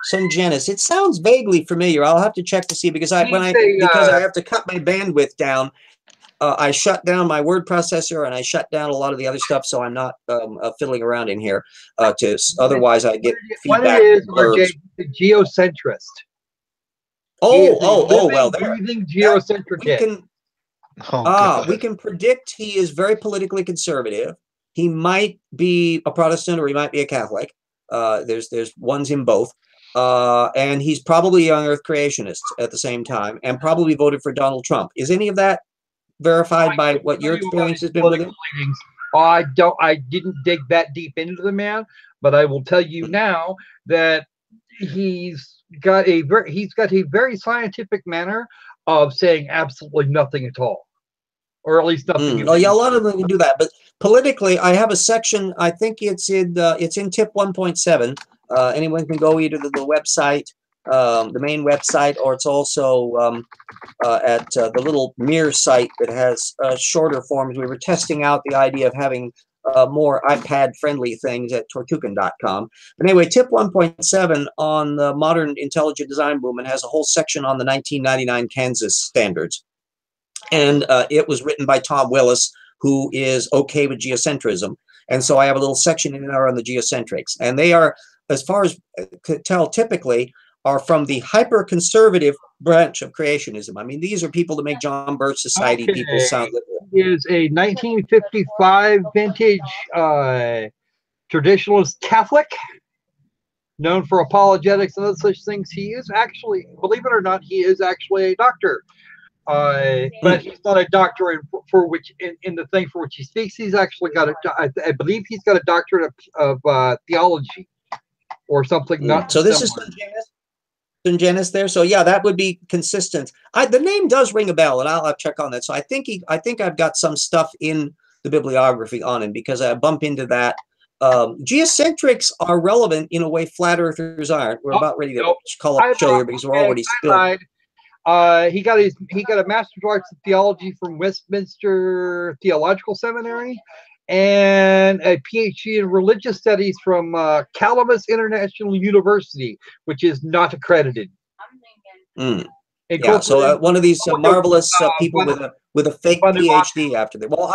Sun Genis. It sounds vaguely familiar. I'll have to check to see because I have to cut my bandwidth down. I shut down my word processor and I shut down a lot of the other stuff, so I'm not fiddling around in here. Otherwise, I get feedback. What is the geocentrist? Well, breathing geocentric. We can predict he is very politically conservative. He might be a Protestant or he might be a Catholic. There's ones in both. And he's probably a young Earth creationist at the same time, and probably voted for Donald Trump. Is any of that verified by what your experience has been with him? I didn't dig that deep into the man, but I will tell you now that he's got a very scientific manner of saying absolutely nothing at all, or at least nothing. Well, yeah, a lot of them can do that, but politically, I have a section. I think it's in Tip 1.7. Anyone can go either to the website, the main website, or it's also at the little mirror site that has shorter forms. We were testing out the idea of having more iPad-friendly things at tortucan.com. But anyway, Tip 1.7 on the modern intelligent design movement has a whole section on the 1999 Kansas standards. And it was written by Tom Willis, who is okay with geocentrism. And so I have a little section in there on the geocentrics. And they are, as far as I could tell, typically are from the hyper-conservative branch of creationism. I mean, these are people that make John Birch Society people sound liberal. Is a 1955 vintage traditionalist Catholic, known for apologetics and other such things. He is actually, believe it or not, he is actually a doctor. But he's not a doctor for which in the thing for which he speaks. He's actually got I believe he's got a doctorate of theology or something. Not so. This is Sun Genis there. So yeah, that would be consistent. The name does ring a bell, and I'll check on that. So I think I've got some stuff in the bibliography on him because I bump into that. Geocentrics are relevant in a way flat earthers aren't. We're about ready to call up the show here because we're already spilled. He got a Master's of Arts in Theology from Westminster Theological Seminary, and a PhD in religious studies from Calamus International University, which is not accredited. Yeah, so one of these marvelous people with a fake PhD after that. Well,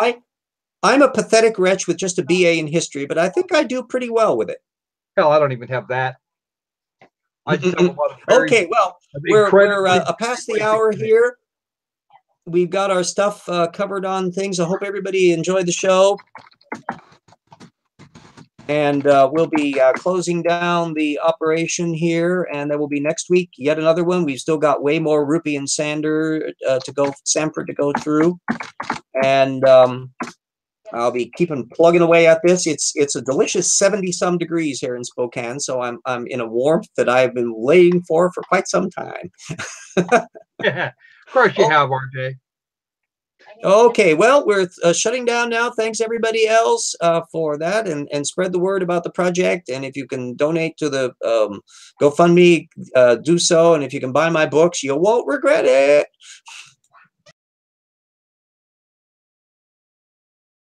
I'm a pathetic wretch with just a BA in history, but I think I do pretty well with it. Hell, I don't even have that. I just have a lot of okay, well, we're past the hour here. We've got our stuff covered on things. I hope everybody enjoyed the show. And we'll be closing down the operation here, and there will be next week yet another one. We've still got way more Rupe and Sanford to go through, and I'll be plugging away at this. It's a delicious 70-some degrees here in Spokane, so I'm in a warmth that I've been waiting for quite some time. Yeah, of course you have, RJ. Okay, well, we're shutting down now. Thanks everybody else for that, and spread the word about the project. And if you can donate to the GoFundMe, do so. And if you can buy my books, you won't regret it.